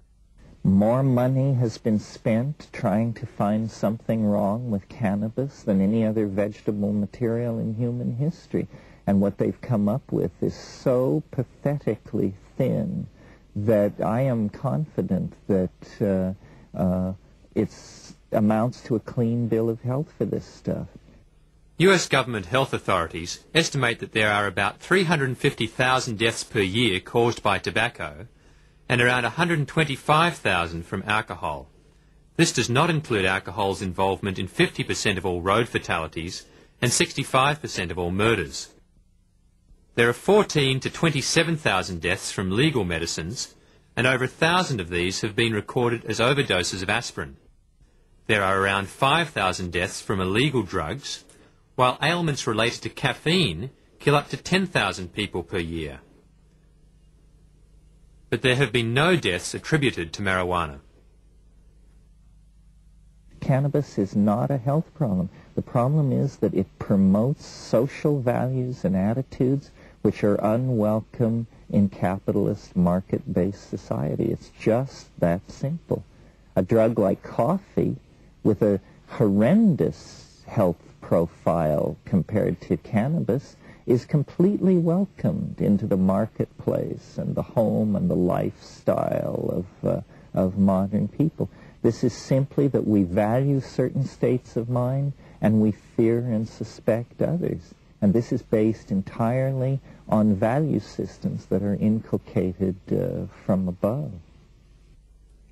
More money has been spent trying to find something wrong with cannabis than any other vegetable material in human history. And what they've come up with is so pathetically thin that I am confident that it amounts to a clean bill of health for this stuff. US government health authorities estimate that there are about 350,000 deaths per year caused by tobacco and around 125,000 from alcohol. This does not include alcohol's involvement in 50% of all road fatalities and 65% of all murders. There are 14 to 27,000 deaths from legal medicines, and over 1,000 of these have been recorded as overdoses of aspirin. There are around 5,000 deaths from illegal drugs, while ailments related to caffeine kill up to 10,000 people per year. But there have been no deaths attributed to marijuana. Cannabis is not a health problem. The problem is that it promotes social values and attitudes which are unwelcome in capitalist market-based society. It's just that simple. A drug like coffee with a horrendous health profile compared to cannabis is completely welcomed into the marketplace and the home and the lifestyle of modern people. This is simply that we value certain states of mind and we fear and suspect others. And this is based entirely on value systems that are inculcated from above.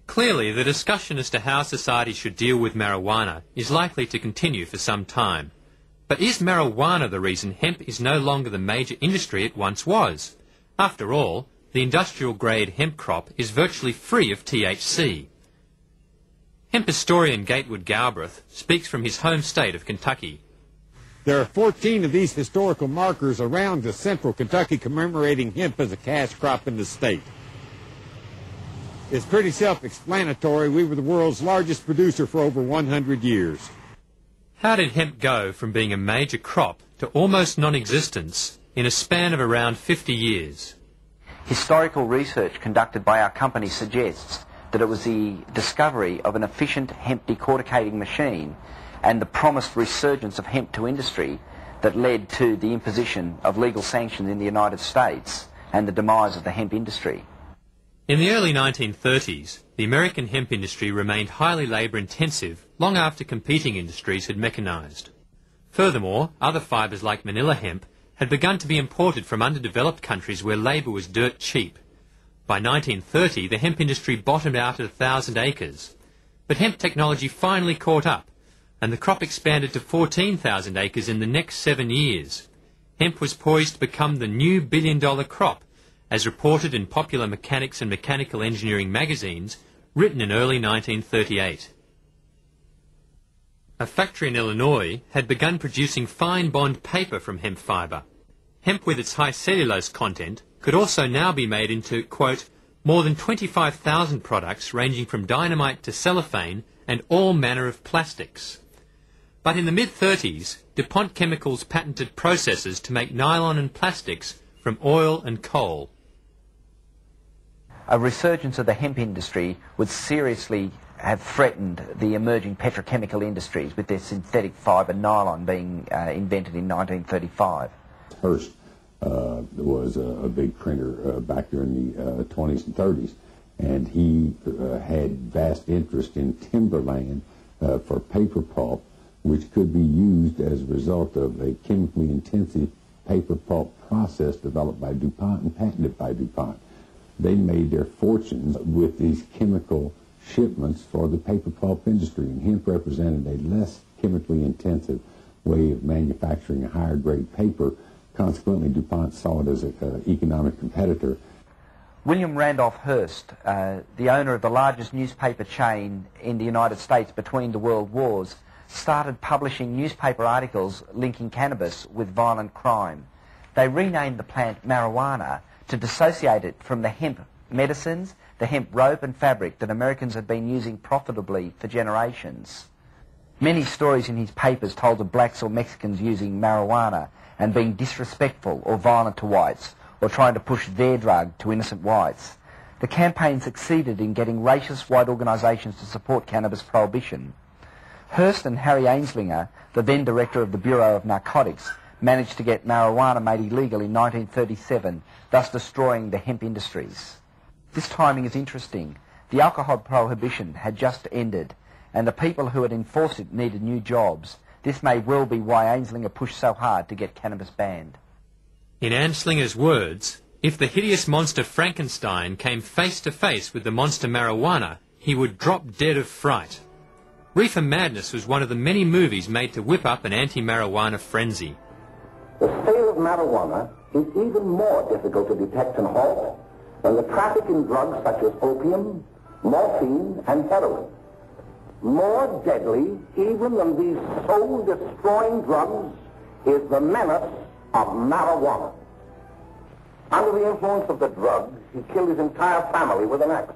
Clearly, the discussion as to how society should deal with marijuana is likely to continue for some time. But is marijuana the reason hemp is no longer the major industry it once was? After all, the industrial-grade hemp crop is virtually free of THC. Hemp historian Gatewood Galbraith speaks from his home state of Kentucky. There are 14 of these historical markers around the central Kentucky commemorating hemp as a cash crop in the state. It's pretty self-explanatory. We were the world's largest producer for over 100 years. How did hemp go from being a major crop to almost non-existence in a span of around 50 years? Historical research conducted by our company suggests that it was the discovery of an efficient hemp decorticating machine and the promised resurgence of hemp to industry that led to the imposition of legal sanctions in the United States and the demise of the hemp industry. In the early 1930s, the American hemp industry remained highly labour-intensive long after competing industries had mechanised. Furthermore, other fibres like manila hemp had begun to be imported from underdeveloped countries where labour was dirt cheap. By 1930, the hemp industry bottomed out at 1,000 acres. But hemp technology finally caught up, and the crop expanded to 14,000 acres in the next 7 years. Hemp was poised to become the new billion-dollar crop, as reported in popular mechanics and mechanical engineering magazines written in early 1938. A factory in Illinois had begun producing fine bond paper from hemp fibre. Hemp with its high cellulose content could also now be made into, quote, more than 25,000 products ranging from dynamite to cellophane and all manner of plastics. But in the mid-30s, DuPont Chemicals patented processes to make nylon and plastics from oil and coal. A resurgence of the hemp industry would seriously have threatened the emerging petrochemical industries, with their synthetic fibre nylon being invented in 1935. Hearst was a big printer back during the 20s and 30s, and he had vast interest in timberland for paper pulp, which could be used as a result of a chemically intensive paper pulp process developed by DuPont and patented by DuPont. They made their fortunes with these chemical shipments for the paper pulp industry, and hemp represented a less chemically intensive way of manufacturing a higher grade paper. Consequently, DuPont saw it as an economic competitor. William Randolph Hearst, the owner of the largest newspaper chain in the United States between the world wars, started publishing newspaper articles linking cannabis with violent crime. They renamed the plant marijuana to dissociate it from the hemp medicines the hemp rope and fabric that Americans had been using profitably for generations. Many stories in his papers told of blacks or Mexicans using marijuana and being disrespectful or violent to whites, or trying to push their drug to innocent whites. The campaign succeeded in getting racist white organisations to support cannabis prohibition. Hearst and Harry Anslinger, the then director of the Bureau of Narcotics, managed to get marijuana made illegal in 1937, thus destroying the hemp industries. This timing is interesting. The alcohol prohibition had just ended, and the people who had enforced it needed new jobs. This may well be why Anslinger pushed so hard to get cannabis banned. In Anslinger's words, if the hideous monster Frankenstein came face to face with the monster marijuana, he would drop dead of fright. Reefer Madness was one of the many movies made to whip up an anti-marijuana frenzy. The sale of marijuana is even more difficult to detect and halt than the traffic in drugs such as opium, morphine, and heroin. More deadly even than these soul-destroying drugs is the menace of marijuana. Under the influence of the drug, he killed his entire family with an axe.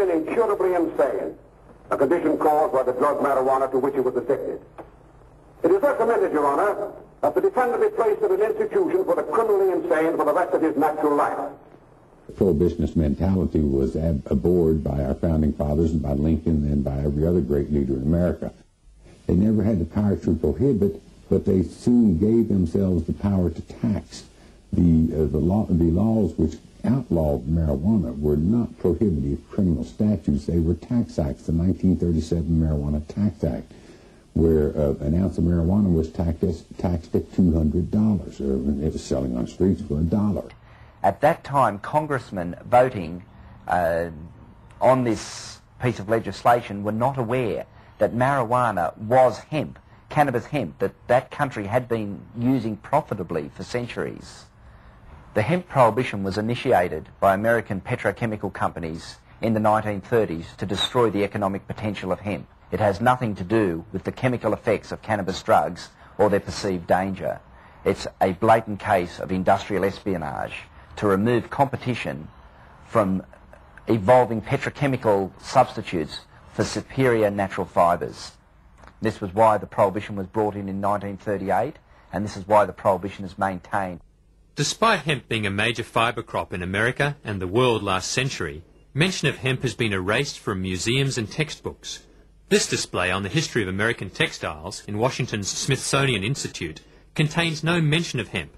Incurably insane, a condition caused by the drug marijuana to which he was addicted. It is recommended, Your Honor, that the defendant be placed in an institution for the criminally insane for the rest of his natural life. The prohibitionist mentality was abhorred by our founding fathers and by Lincoln and by every other great leader in America. They never had the power to prohibit, but they soon gave themselves the power to tax. The laws which outlawed marijuana were not prohibitive criminal statutes. They were tax acts. The 1937 Marijuana Tax Act, where an ounce of marijuana was taxed at $200, or it was selling on streets for $1. At that time, congressmen voting on this piece of legislation were not aware that marijuana was hemp, cannabis hemp, that country had been using profitably for centuries. The hemp prohibition was initiated by American petrochemical companies in the 1930s to destroy the economic potential of hemp. It has nothing to do with the chemical effects of cannabis drugs or their perceived danger. It's a blatant case of industrial espionage to remove competition from evolving petrochemical substitutes for superior natural fibres. This was why the prohibition was brought in 1938, and this is why the prohibition is maintained. Despite hemp being a major fibre crop in America and the world last century, mention of hemp has been erased from museums and textbooks. This display on the history of American textiles in Washington's Smithsonian Institute contains no mention of hemp.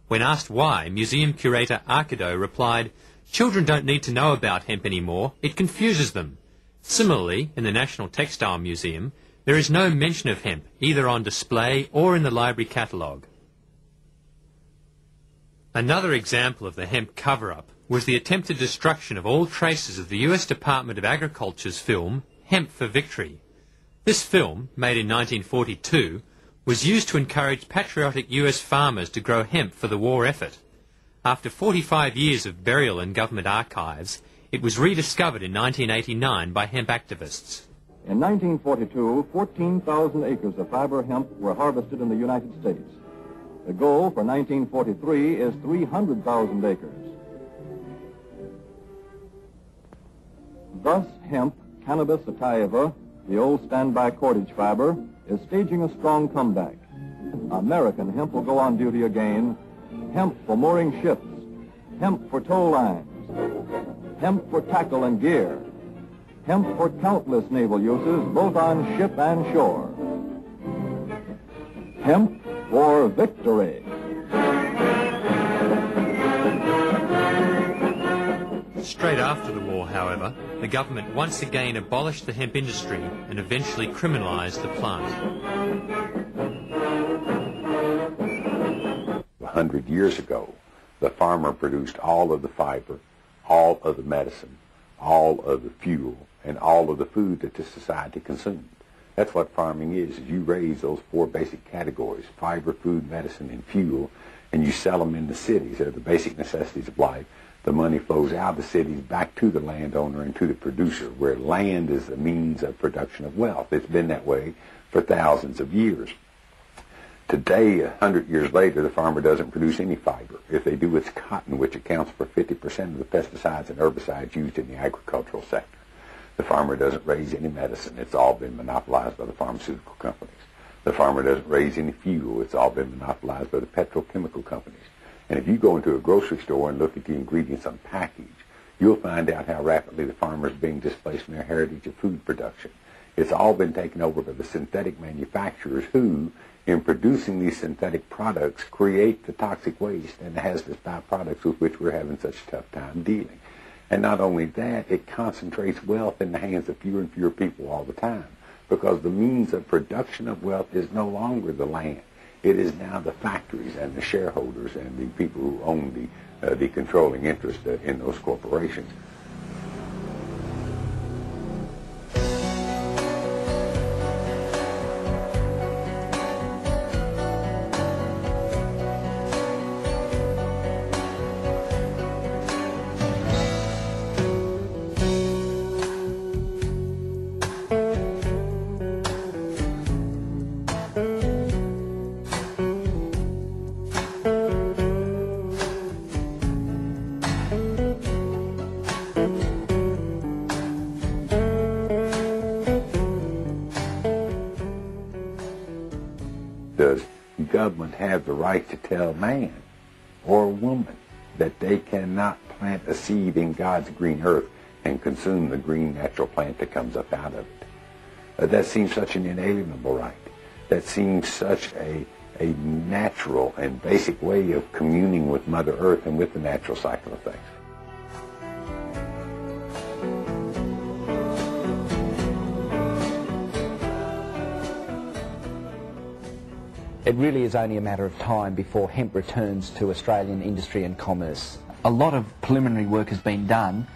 When asked why, museum curator Arkido replied, "Children don't need to know about hemp anymore, it confuses them." Similarly, in the National Textile Museum, there is no mention of hemp, either on display or in the library catalogue. Another example of the hemp cover-up was the attempted destruction of all traces of the US Department of Agriculture's film, Hemp for Victory. This film, made in 1942, was used to encourage patriotic US farmers to grow hemp for the war effort. After 45 years of burial in government archives, it was rediscovered in 1989 by hemp activists. In 1942, 14,000 acres of fiber hemp were harvested in the United States. The goal for 1943 is 300,000 acres. Thus, hemp, Cannabis sativa, the old standby cordage fiber, is staging a strong comeback. American hemp will go on duty again. Hemp for mooring ships, hemp for tow lines, hemp for tackle and gear, hemp for countless naval uses, both on ship and shore. Hemp for victory. Straight after the war, however, the government once again abolished the hemp industry and eventually criminalised the plant. 100 years ago, the farmer produced all of the fiber all of the medicine, all of the fuel, and all of the food that this society consumes. That's what farming is you raise those four basic categories, fiber, food, medicine, and fuel, and you sell them in the cities. They're the basic necessities of life. The money flows out of the cities back to the landowner and to the producer, where land is the means of production of wealth. It's been that way for thousands of years. Today, 100 years later, the farmer doesn't produce any fiber. If they do, it's cotton, which accounts for 50% of the pesticides and herbicides used in the agricultural sector. The farmer doesn't raise any medicine. It's all been monopolized by the pharmaceutical companies. The farmer doesn't raise any fuel. It's all been monopolized by the petrochemical companies. And if you go into a grocery store and look at the ingredients on the package, you'll find out how rapidly the farmer is being displaced from their heritage of food production. It's all been taken over by the synthetic manufacturers who, in producing these synthetic products, create the toxic waste and hazardous byproducts with which we're having such a tough time dealing. And not only that, it concentrates wealth in the hands of fewer and fewer people all the time, because the means of production of wealth is no longer the land. It is now the factories and the shareholders and the people who own the controlling interest in those corporations. Does government have the right to tell man or woman that they cannot plant a seed in God's green earth and consume the green natural plant that comes up out of it? That seems such an inalienable right. That seems such a natural and basic way of communing with Mother Earth and with the natural cycle of things. It really is only a matter of time before hemp returns to Australian industry and commerce. A lot of preliminary work has been done.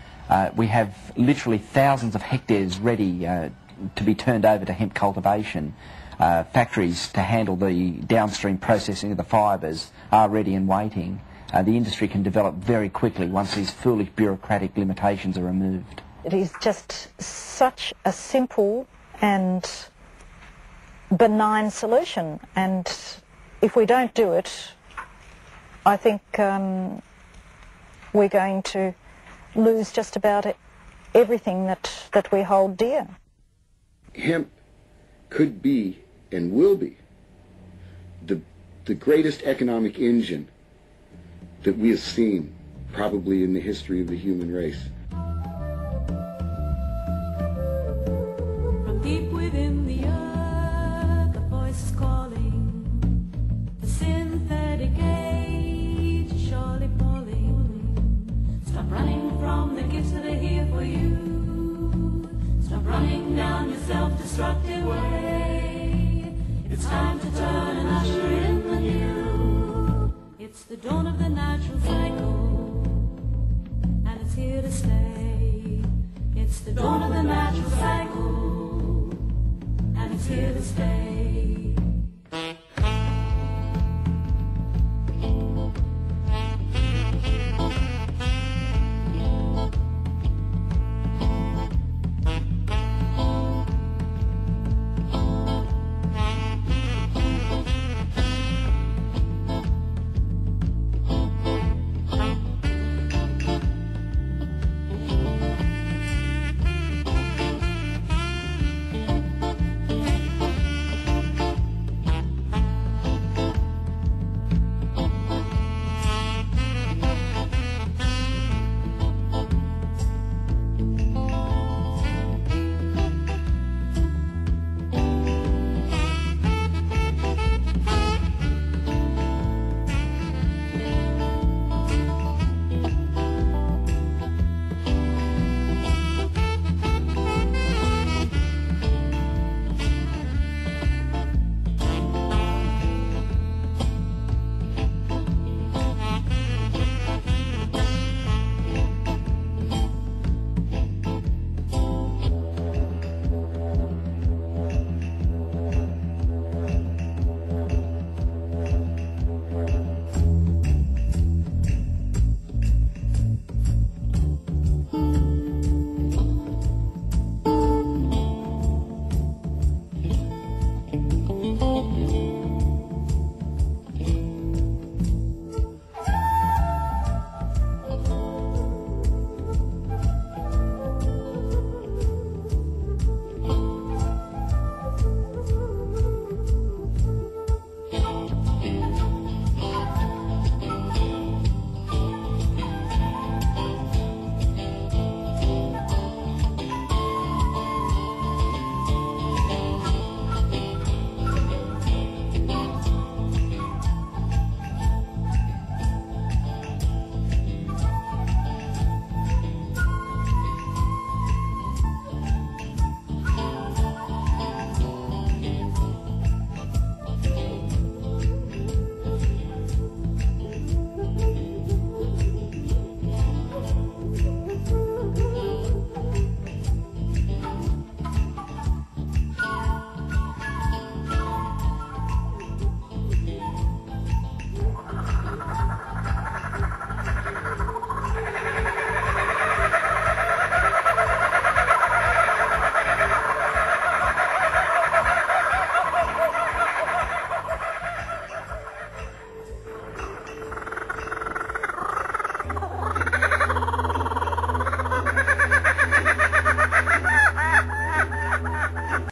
We have literally thousands of hectares ready to be turned over to hemp cultivation. Factories to handle the downstream processing of the fibres are ready and waiting. The industry can develop very quickly once these foolish bureaucratic limitations are removed. It is just such a simple and benign solution, and if we don't do it, I think we're going to lose just about everything that we hold dear. Hemp could be and will be the greatest economic engine that we have seen probably in the history of the human race. From deep within the earth, a voice is calling. The synthetic age is surely falling. Stop running from the gifts that are here for you. Stop running down your self-destructive way. It's time to turn and usher in the new. It's the dawn of the natural cycle, and it's here to stay. It's the dawn of the natural cycle, and it's here to stay.